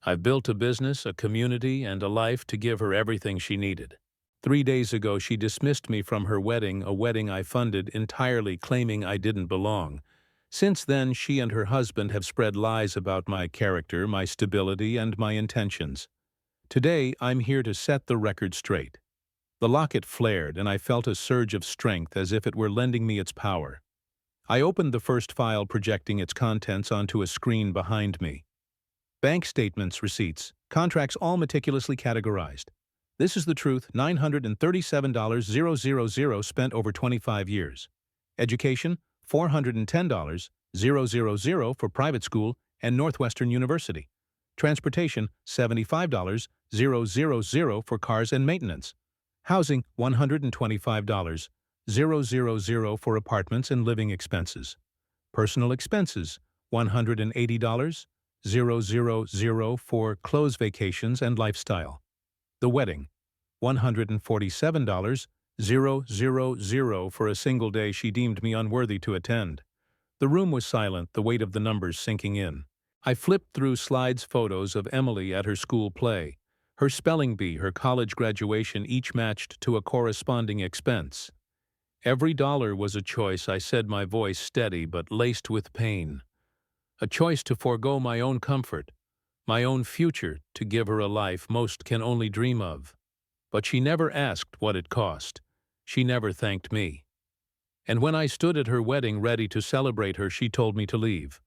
I've built a business, a community, and a life to give her everything she needed. 3 days ago she dismissed me from her wedding, a wedding I funded entirely, claiming I didn't belong. Since then, she and her husband have spread lies about my character, my stability, and my intentions. Today, I'm here to set the record straight." The locket flared, and I felt a surge of strength, as if it were lending me its power. I opened the first file, projecting its contents onto a screen behind me. Bank statements, receipts, contracts, all meticulously categorized. This is the truth: $937,000 spent over 25 years. Education: $410,000 for private school and Northwestern University. Transportation: $75,000 for cars and maintenance. Housing: $125,000 for apartments and living expenses. Personal expenses: $180,000 for clothes, vacations, and lifestyle. The wedding: $147,000 for a single day she deemed me unworthy to attend. The room was silent, the weight of the numbers sinking in. I flipped through slides, photos of Emily at her school play, her spelling bee, her college graduation, each matched to a corresponding expense. Every dollar was a choice, I said, my voice steady but laced with pain. A choice to forego my own comfort, my own future, to give her a life most can only dream of. But she never asked what it cost. She never thanked me. And when I stood at her wedding ready to celebrate her, she told me to leave.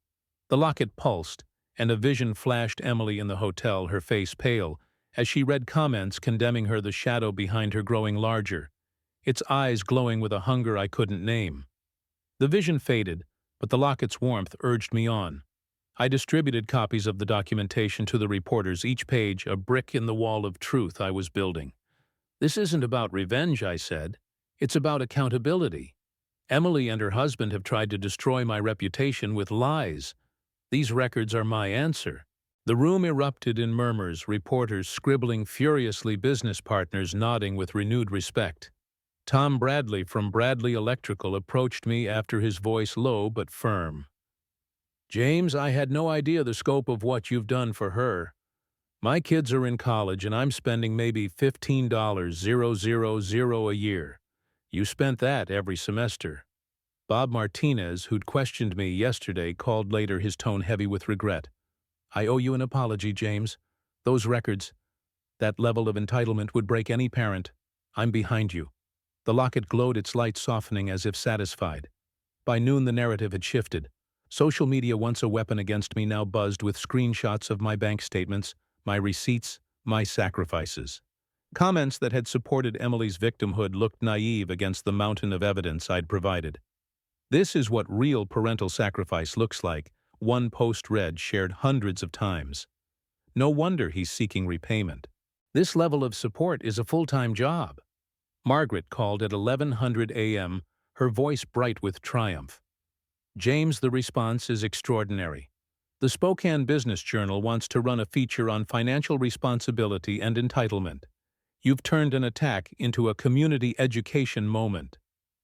The locket pulsed, and a vision flashed: Emily in the hotel, her face pale, as she read comments condemning her, the shadow behind her growing larger, its eyes glowing with a hunger I couldn't name. The vision faded, but the locket's warmth urged me on. I distributed copies of the documentation to the reporters, each page a brick in the wall of truth I was building. "This isn't about revenge," I said. "It's about accountability. Emily and her husband have tried to destroy my reputation with lies. These records are my answer." The room erupted in murmurs, reporters scribbling furiously, business partners nodding with renewed respect. Tom Bradley from Bradley Electrical approached me, after his voice low but firm. "James, I had no idea the scope of what you've done for her. My kids are in college and I'm spending maybe $15,000 a year. You spent that every semester." Bob Martinez, who'd questioned me yesterday, called later, his tone heavy with regret. "I owe you an apology, James. Those records, that level of entitlement would break any parent. I'm behind you." The locket glowed, its light softening as if satisfied. By noon the narrative had shifted. Social media, once a weapon against me, now buzzed with screenshots of my bank statements, my receipts, my sacrifices. Comments that had supported Emily's victimhood looked naive against the mountain of evidence I'd provided. "This is what real parental sacrifice looks like," one post read, shared hundreds of times. "No wonder he's seeking repayment. This level of support is a full-time job." Margaret called at 1100 a.m., her voice bright with triumph. "James, the response is extraordinary. The Spokane Business Journal wants to run a feature on financial responsibility and entitlement. You've turned an attack into a community education moment."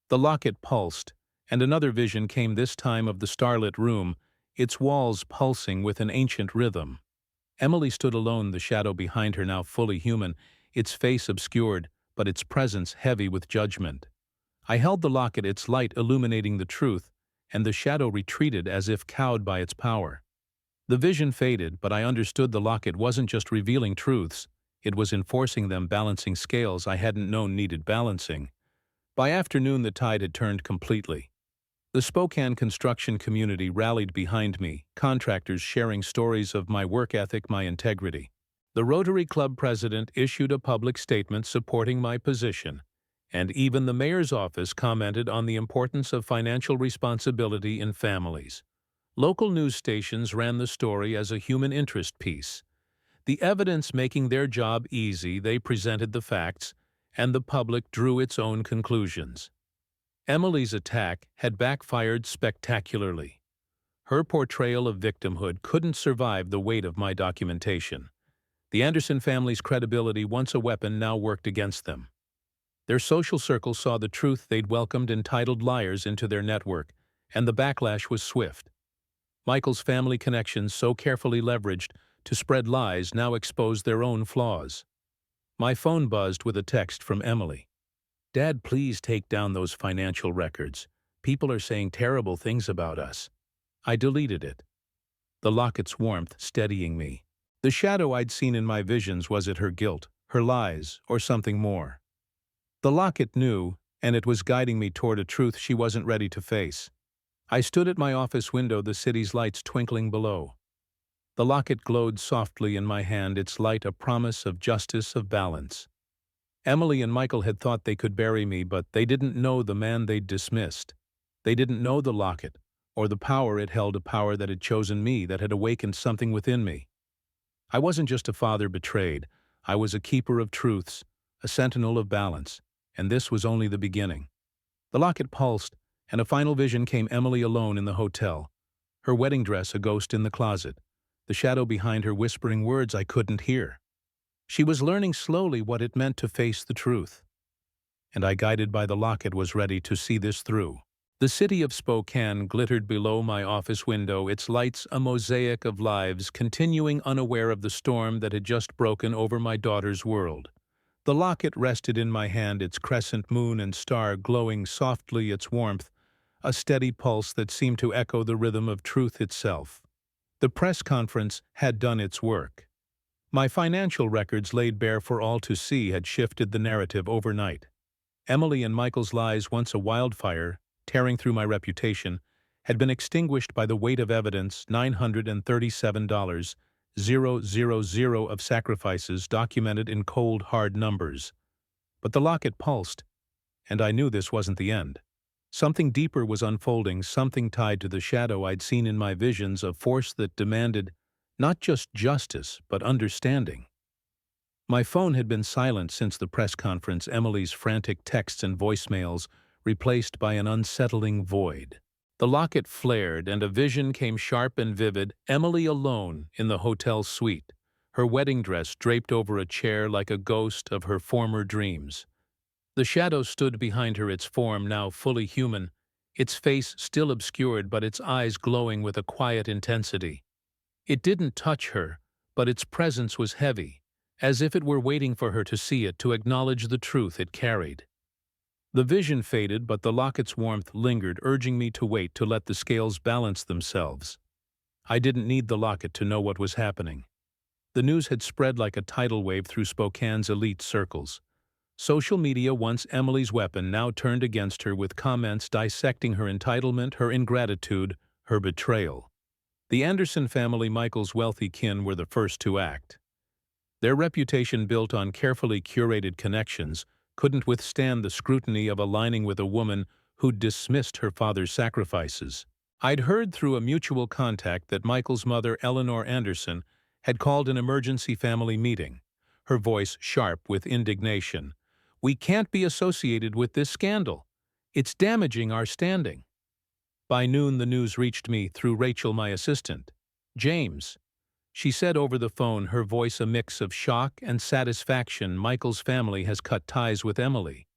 The locket pulsed, and another vision came, this time of the starlit room, its walls pulsing with an ancient rhythm. Emily stood alone, the shadow behind her now fully human, its face obscured, but its presence heavy with judgment. I held the locket, its light illuminating the truth, and the shadow retreated as if cowed by its power. The vision faded, but I understood the locket wasn't just revealing truths, it was enforcing them, balancing scales I hadn't known needed balancing. By afternoon, the tide had turned completely. The Spokane construction community rallied behind me, contractors sharing stories of my work ethic, my integrity. The Rotary Club president issued a public statement supporting my position, and even the mayor's office commented on the importance of financial responsibility in families. Local news stations ran the story as a human interest piece. The evidence making their job easy, they presented the facts, and the public drew its own conclusions. Emily's attack had backfired spectacularly. Her portrayal of victimhood couldn't survive the weight of my documentation. The Anderson family's credibility, once a weapon, now worked against them. Their social circle saw the truth. They'd welcomed entitled liars into their network, and the backlash was swift. Michael's family connections, so carefully leveraged to spread lies, now exposed their own flaws. My phone buzzed with a text from Emily. "Dad, please take down those financial records. People are saying terrible things about us." I deleted it. The locket's warmth steadying me. The shadow I'd seen in my visions, was it her guilt, her lies, or something more? The locket knew, and it was guiding me toward a truth she wasn't ready to face. I stood at my office window, the city's lights twinkling below. The locket glowed softly in my hand, its light a promise of justice, of balance. Emily and Michael had thought they could bury me, but they didn't know the man they'd dismissed. They didn't know the locket, or the power it held, a power that had chosen me, that had awakened something within me. I wasn't just a father betrayed. I was a keeper of truths, a sentinel of balance, and this was only the beginning. The locket pulsed, and a final vision came: Emily alone in the hotel, her wedding dress a ghost in the closet, the shadow behind her whispering words I couldn't hear. She was learning slowly what it meant to face the truth. And I, guided by the locket, was ready to see this through. The city of Spokane glittered below my office window, its lights a mosaic of lives continuing, unaware of the storm that had just broken over my daughter's world. The locket rested in my hand, its crescent moon and star glowing softly, its warmth a steady pulse that seemed to echo the rhythm of truth itself. The press conference had done its work. My financial records, laid bare for all to see, had shifted the narrative overnight. Emily and Michael's lies, once a wildfire tearing through my reputation, had been extinguished by the weight of evidence. $937,000 of sacrifices documented in cold, hard numbers. But the locket pulsed, and I knew this wasn't the end. Something deeper was unfolding, something tied to the shadow I'd seen in my visions, a force that demanded not just justice, but understanding. My phone had been silent since the press conference, Emily's frantic texts and voicemails replaced by an unsettling void. The locket flared, and a vision came, sharp and vivid: Emily alone in the hotel suite, her wedding dress draped over a chair like a ghost of her former dreams. The shadow stood behind her, its form now fully human, its face still obscured, but its eyes glowing with a quiet intensity. It didn't touch her, but its presence was heavy, as if it were waiting for her to see it, to acknowledge the truth it carried. The vision faded, but the locket's warmth lingered, urging me to wait, to let the scales balance themselves. I didn't need the locket to know what was happening. The news had spread like a tidal wave through Spokane's elite circles. Social media, once Emily's weapon, now turned against her, with comments dissecting her entitlement, her ingratitude, her betrayal. The Anderson family, Michael's wealthy kin, were the first to act. Their reputation, built on carefully curated connections, couldn't withstand the scrutiny of aligning with a woman who'd dismissed her father's sacrifices. I'd heard through a mutual contact that Michael's mother, Eleanor Anderson, had called an emergency family meeting, her voice sharp with indignation. "We can't be associated with this scandal. It's damaging our standing." By noon, the news reached me through Rachel, my assistant. "James," she said over the phone, her voice a mix of shock and satisfaction, "Michael's family has cut ties with Emily.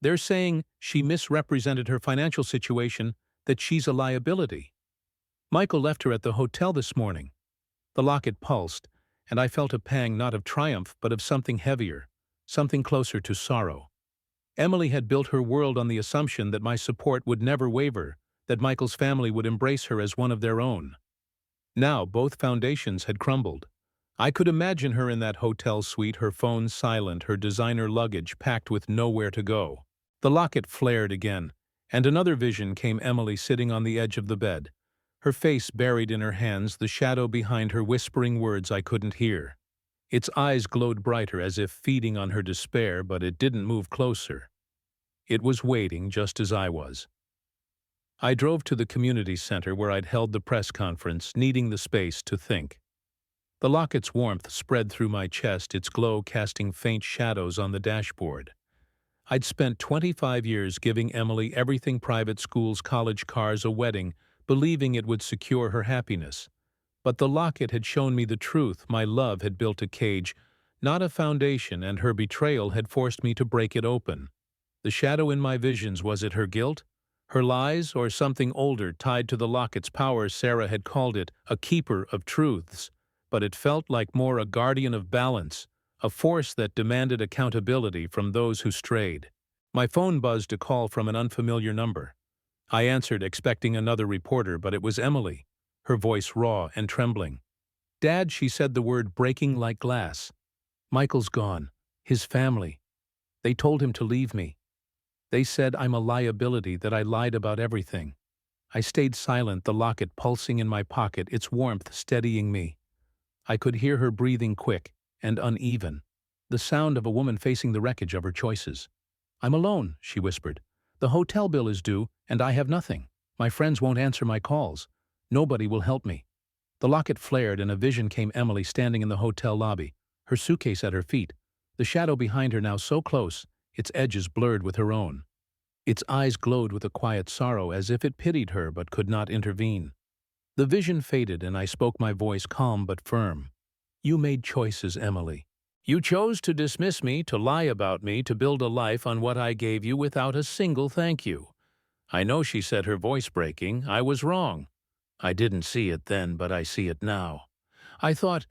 They're saying she misrepresented her financial situation, that she's a liability. Michael left her at the hotel this morning." The locket pulsed, and I felt a pang not of triumph but of something heavier, something closer to sorrow. Emily had built her world on the assumption that my support would never waver, that Michael's family would embrace her as one of their own. Now both foundations had crumbled. I could imagine her in that hotel suite, her phone silent, her designer luggage packed with nowhere to go. The locket flared again, and another vision came: Emily sitting on the edge of the bed, her face buried in her hands, the shadow behind her whispering words I couldn't hear. Its eyes glowed brighter, as if feeding on her despair, but it didn't move closer. It was waiting just as I was. I drove to the community center where I'd held the press conference, needing the space to think. The locket's warmth spread through my chest, its glow casting faint shadows on the dashboard. I'd spent 25 years giving Emily everything: private schools, college, cars, a wedding, believing it would secure her happiness. But the locket had shown me the truth. My love had built a cage, not a foundation, and her betrayal had forced me to break it open. The shadow in my visions, was it her guilt, her lies, or something older tied to the locket's power? Sarah had called it a keeper of truths, but it felt like more a guardian of balance, a force that demanded accountability from those who strayed. My phone buzzed, a call from an unfamiliar number. I answered, expecting another reporter, but it was Emily, her voice raw and trembling. "Dad," she said, the word breaking like glass. "Michael's gone. His family. They told him to leave me. They said I'm a liability, that I lied about everything." I stayed silent, the locket pulsing in my pocket, its warmth steadying me. I could hear her breathing, quick and uneven, the sound of a woman facing the wreckage of her choices. "I'm alone," she whispered. "The hotel bill is due, and I have nothing. My friends won't answer my calls. Nobody will help me." The locket flared, and a vision came: Emily standing in the hotel lobby, her suitcase at her feet, the shadow behind her now so close, its edges blurred with her own. Its eyes glowed with a quiet sorrow, as if it pitied her but could not intervene. The vision faded, and I spoke, my voice calm but firm. "You made choices, Emily. You chose to dismiss me, to lie about me, to build a life on what I gave you without a single thank you. I know," she said, her voice breaking, "I was wrong. I didn't see it then, but I see it now. I thought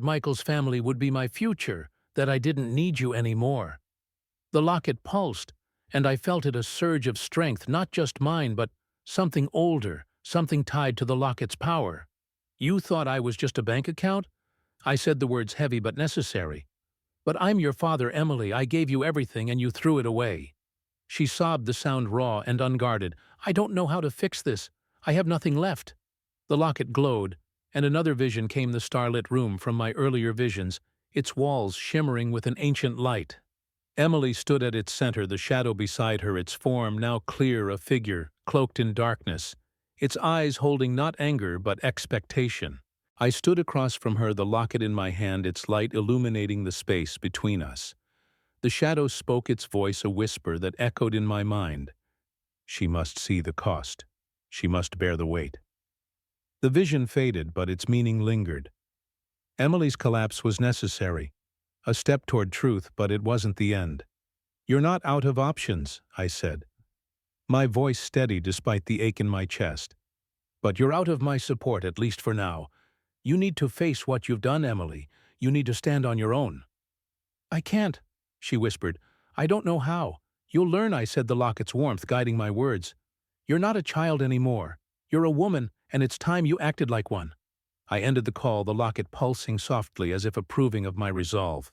Michael's family would be my future, that I didn't need you anymore." The locket pulsed, and I felt it, a surge of strength, not just mine, but something older, something tied to the locket's power. "You thought I was just a bank account?" I said, the words heavy but necessary. "But I'm your father, Emily. I gave you everything, and you threw it away." She sobbed, the sound raw and unguarded. "I don't know how to fix this. I have nothing left." The locket glowed, and another vision came: the starlit room from my earlier visions, its walls shimmering with an ancient light. Emily stood at its center, the shadow beside her, its form now clear, a figure cloaked in darkness, its eyes holding not anger but expectation. I stood across from her, the locket in my hand, its light illuminating the space between us. The shadow spoke, its voice a whisper that echoed in my mind. She must see the cost. She must bear the weight. The vision faded, but its meaning lingered. Emily's collapse was necessary, a step toward truth, but it wasn't the end. "You're not out of options," I said, my voice steady despite the ache in my chest. "But you're out of my support, at least for now. You need to face what you've done, Emily. You need to stand on your own." "I can't," she whispered. "I don't know how." "You'll learn," I said, the locket's warmth guiding my words. "You're not a child anymore. You're a woman, and it's time you acted like one." I ended the call, the locket pulsing softly as if approving of my resolve.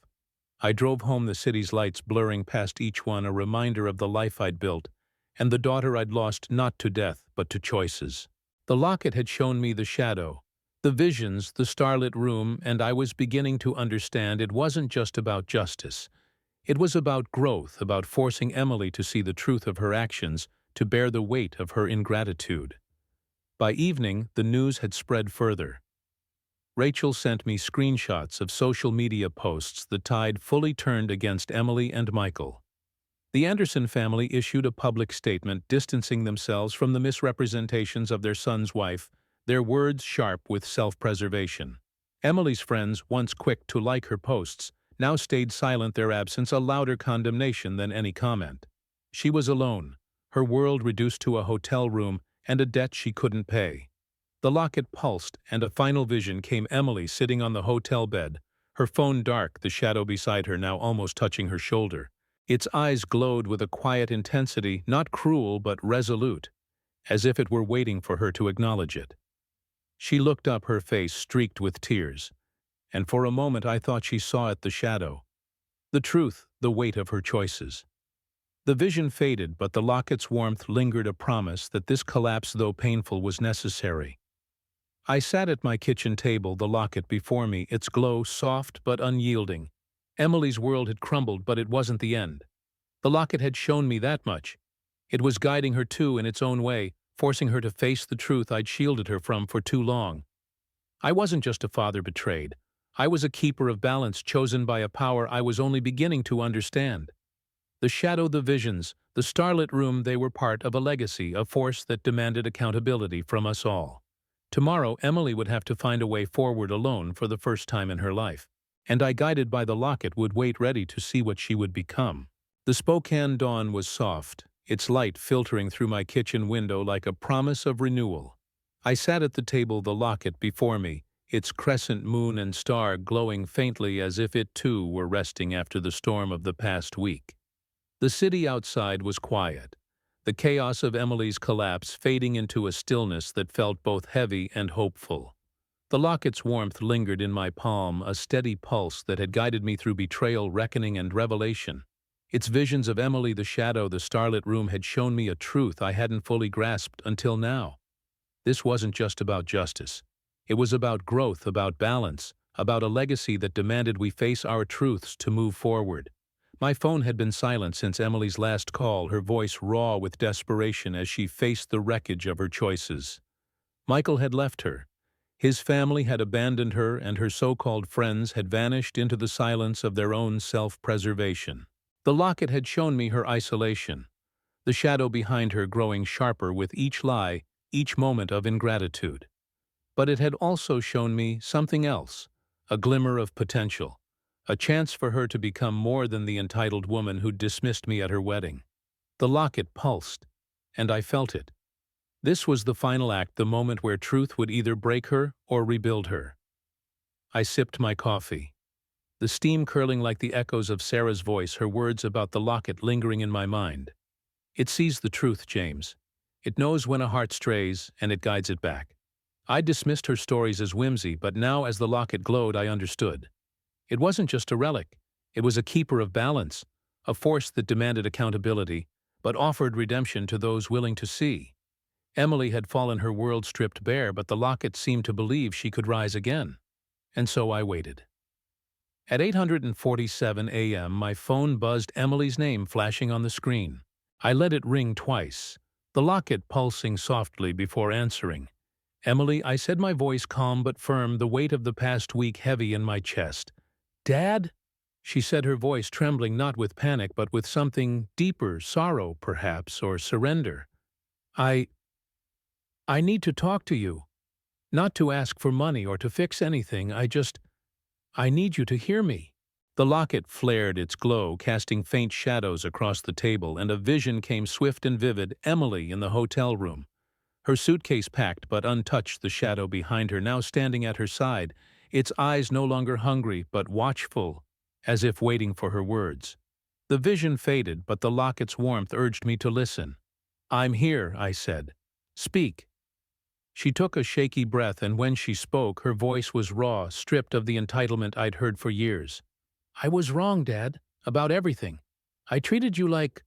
I drove home, the city's lights blurring past each one, a reminder of the life I'd built, and the daughter I'd lost, not to death, but to choices. The locket had shown me the shadow, the visions, the starlit room, and I was beginning to understand it wasn't just about justice. It was about growth, about forcing Emily to see the truth of her actions, to bear the weight of her ingratitude. By evening, the news had spread further. Rachel sent me screenshots of social media posts the tide fully turned against Emily and Michael. The Anderson family issued a public statement distancing themselves from the misrepresentations of their son's wife, their words sharp with self-preservation. Emily's friends, once quick to like her posts, now stayed silent, their absence a louder condemnation than any comment. She was alone, her world reduced to a hotel room and a debt she couldn't pay. The locket pulsed, and a final vision came: Emily sitting on the hotel bed, her phone dark, the shadow beside her now almost touching her shoulder. Its eyes glowed with a quiet intensity, not cruel but resolute, as if it were waiting for her to acknowledge it. She looked up, her face streaked with tears, and for a moment I thought she saw it, the shadow, the truth, the weight of her choices. The vision faded, but the locket's warmth lingered, a promise that this collapse, though painful, was necessary. I sat at my kitchen table, the locket before me, its glow soft but unyielding. Emily's world had crumbled, but it wasn't the end. The locket had shown me that much. It was guiding her too, in its own way, forcing her to face the truth I'd shielded her from for too long. I wasn't just a father betrayed. I was a keeper of balance, chosen by a power I was only beginning to understand. The shadow, the visions, the starlit room, they were part of a legacy, a force that demanded accountability from us all. Tomorrow, Emily would have to find a way forward alone for the first time in her life. And I, guided by the locket, would wait ready to see what she would become. The Spokane dawn was soft, its light filtering through my kitchen window like a promise of renewal. I sat at the table, the locket before me, its crescent moon and star glowing faintly as if it too were resting after the storm of the past week. The city outside was quiet, the chaos of Emily's collapse fading into a stillness that felt both heavy and hopeful. The locket's warmth lingered in my palm, a steady pulse that had guided me through betrayal, reckoning, and revelation. Its visions of Emily, the shadow, the starlit room had shown me a truth I hadn't fully grasped until now. This wasn't just about justice. It was about growth, about balance, about a legacy that demanded we face our truths to move forward. My phone had been silent since Emily's last call, her voice raw with desperation as she faced the wreckage of her choices. Michael had left her. His family had abandoned her, and her so-called friends had vanished into the silence of their own self-preservation. The locket had shown me her isolation, the shadow behind her growing sharper with each lie, each moment of ingratitude. But it had also shown me something else, a glimmer of potential, a chance for her to become more than the entitled woman who'd dismissed me at her wedding. The locket pulsed, and I felt it. This was the final act, the moment where truth would either break her or rebuild her. I sipped my coffee, the steam curling like the echoes of Sarah's voice, her words about the locket lingering in my mind. It sees the truth, James. It knows when a heart strays, and it guides it back. I dismissed her stories as whimsy, but now as the locket glowed, I understood. It wasn't just a relic. It was a keeper of balance, a force that demanded accountability, but offered redemption to those willing to see. Emily had fallen, her world stripped bare, but the locket seemed to believe she could rise again. And so I waited. At 8:47 a.m., my phone buzzed, Emily's name flashing on the screen. I let it ring twice, the locket pulsing softly before answering. "Emily," I said, my voice calm but firm, the weight of the past week heavy in my chest. "Dad?" she said, her voice trembling, not with panic but with something deeper, sorrow perhaps, or surrender. I need to talk to you. Not to ask for money or to fix anything, I need you to hear me." The locket flared its glow, casting faint shadows across the table, and a vision came swift and vivid: Emily in the hotel room. Her suitcase packed but untouched, the shadow behind her now standing at her side, its eyes no longer hungry but watchful, as if waiting for her words. The vision faded, but the locket's warmth urged me to listen. "I'm here," I said. "Speak." She took a shaky breath, and when she spoke, her voice was raw, stripped of the entitlement I'd heard for years. "I was wrong, Dad, about everything. I treated you like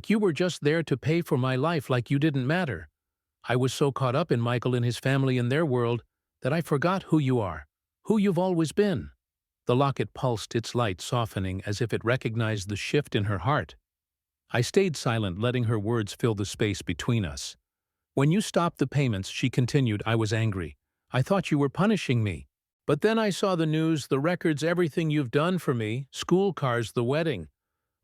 you were just there to pay for my life, like you didn't matter. I was so caught up in Michael and his family and their world that I forgot who you are, who you've always been." The locket pulsed, its light softening as if it recognized the shift in her heart. I stayed silent, letting her words fill the space between us. "When you stopped the payments," she continued, "I was angry. I thought you were punishing me. But then I saw the news, the records, everything you've done for me, school cars, the wedding.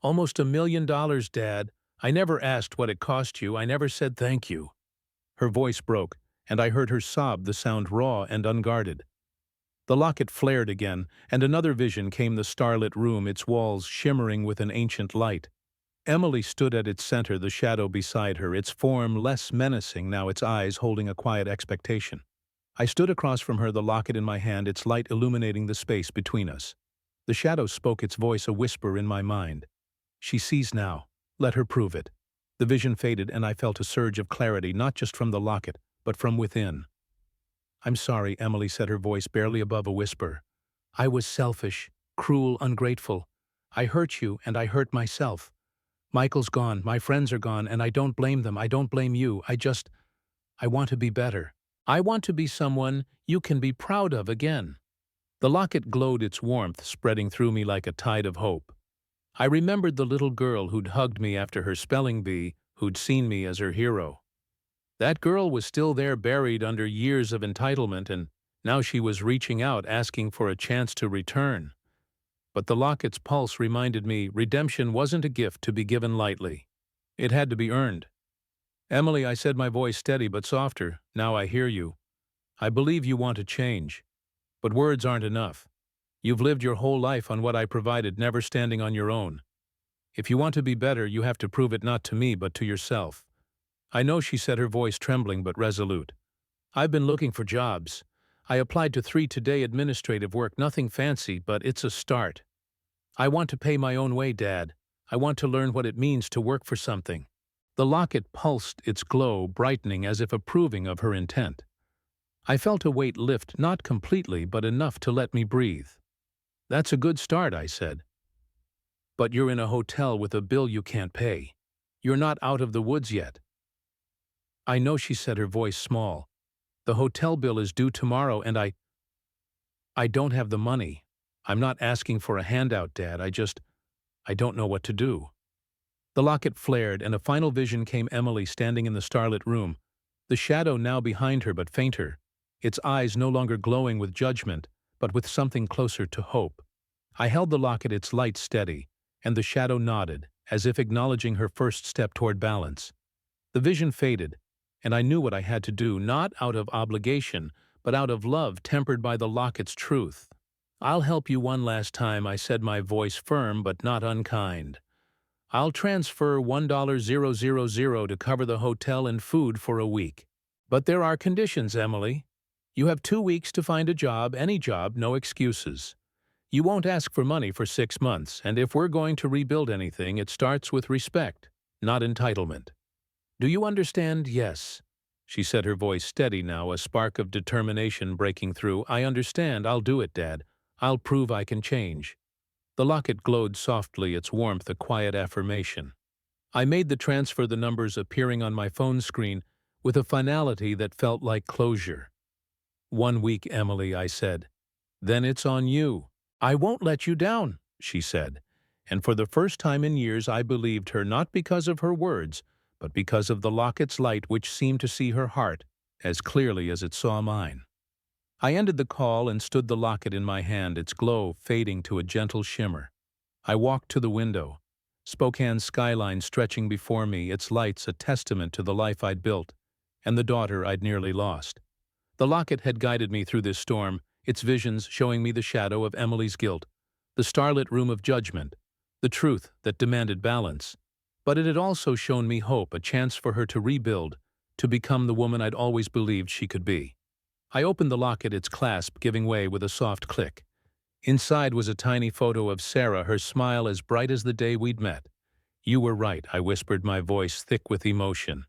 Almost $1 million, Dad. I never asked what it cost you. I never said thank you." Her voice broke, and I heard her sob, the sound raw and unguarded. The locket flared again, and another vision came, the starlit room, its walls shimmering with an ancient light. Emily stood at its center, the shadow beside her, its form less menacing now, its eyes holding a quiet expectation. I stood across from her, the locket in my hand, its light illuminating the space between us. The shadow spoke, its voice a whisper in my mind. "She sees now. Let her prove it." The vision faded, and I felt a surge of clarity, not just from the locket, but from within. "I'm sorry," Emily said, her voice barely above a whisper. "I was selfish, cruel, ungrateful. I hurt you, and I hurt myself. Michael's gone, my friends are gone, and I don't blame them, I don't blame you. I want to be better. I want to be someone you can be proud of again." The locket glowed, its warmth spreading through me like a tide of hope. I remembered the little girl who'd hugged me after her spelling bee, who'd seen me as her hero. That girl was still there, buried under years of entitlement, and now she was reaching out, asking for a chance to return. But the locket's pulse reminded me redemption wasn't a gift to be given lightly. It had to be earned. "Emily," I said, my voice steady but softer, "now I hear you. I believe you want to change. But words aren't enough. You've lived your whole life on what I provided, never standing on your own. If you want to be better, you have to prove it, not to me, but to yourself." "I know," she said, her voice trembling but resolute. "I've been looking for jobs. I applied to 3 today, administrative work, nothing fancy, but it's a start. I want to pay my own way, Dad. I want to learn what it means to work for something." The locket pulsed, its glow brightening as if approving of her intent. I felt a weight lift, not completely, but enough to let me breathe. "That's a good start," I said. "But you're in a hotel with a bill you can't pay. You're not out of the woods yet." "I know," she said, her voice small. "The hotel bill is due tomorrow, and I don't have the money. I'm not asking for a handout, Dad. I don't know what to do." The locket flared, and a final vision came, Emily standing in the starlit room, the shadow now behind her but fainter, its eyes no longer glowing with judgment, but with something closer to hope. I held the locket, its light steady, and the shadow nodded, as if acknowledging her first step toward balance. The vision faded, and I knew what I had to do, not out of obligation, but out of love tempered by the locket's truth. "I'll help you one last time," I said, my voice firm but not unkind. "I'll transfer $1,000 to cover the hotel and food for a week. But there are conditions, Emily. You have 2 weeks to find a job, any job, no excuses. You won't ask for money for 6 months, and if we're going to rebuild anything, it starts with respect, not entitlement. Do you understand?" "Yes," she said, her voice steady now, a spark of determination breaking through. "I understand. I'll do it, Dad. I'll prove I can change." The locket glowed softly, its warmth a quiet affirmation. I made the transfer, the numbers appearing on my phone screen with a finality that felt like closure. "1 week, Emily," I said. "Then it's on you." "I won't let you down," she said. And for the first time in years I believed her, not because of her words, but because of the locket's light, which seemed to see her heart as clearly as it saw mine. I ended the call and stood, the locket in my hand, its glow fading to a gentle shimmer. I walked to the window, Spokane's skyline stretching before me, its lights a testament to the life I'd built and the daughter I'd nearly lost. The locket had guided me through this storm, its visions showing me the shadow of Emily's guilt, the starlit room of judgment, the truth that demanded balance. But it had also shown me hope, a chance for her to rebuild, to become the woman I'd always believed she could be. I opened the locket, its clasp giving way with a soft click. Inside was a tiny photo of Sarah, her smile as bright as the day we'd met. "You were right," I whispered, my voice thick with emotion.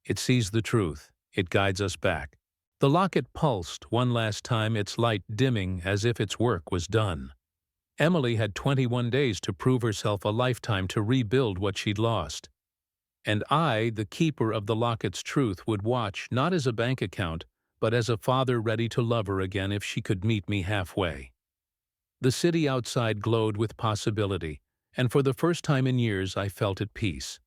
"It sees the truth. It guides us back." The locket pulsed one last time, its light dimming as if its work was done. Emily had 21 days to prove herself, a lifetime to rebuild what she'd lost. And I, the keeper of the locket's truth, would watch not as a bank account, but as a father ready to love her again if she could meet me halfway. The city outside glowed with possibility, and for the first time in years I felt at peace.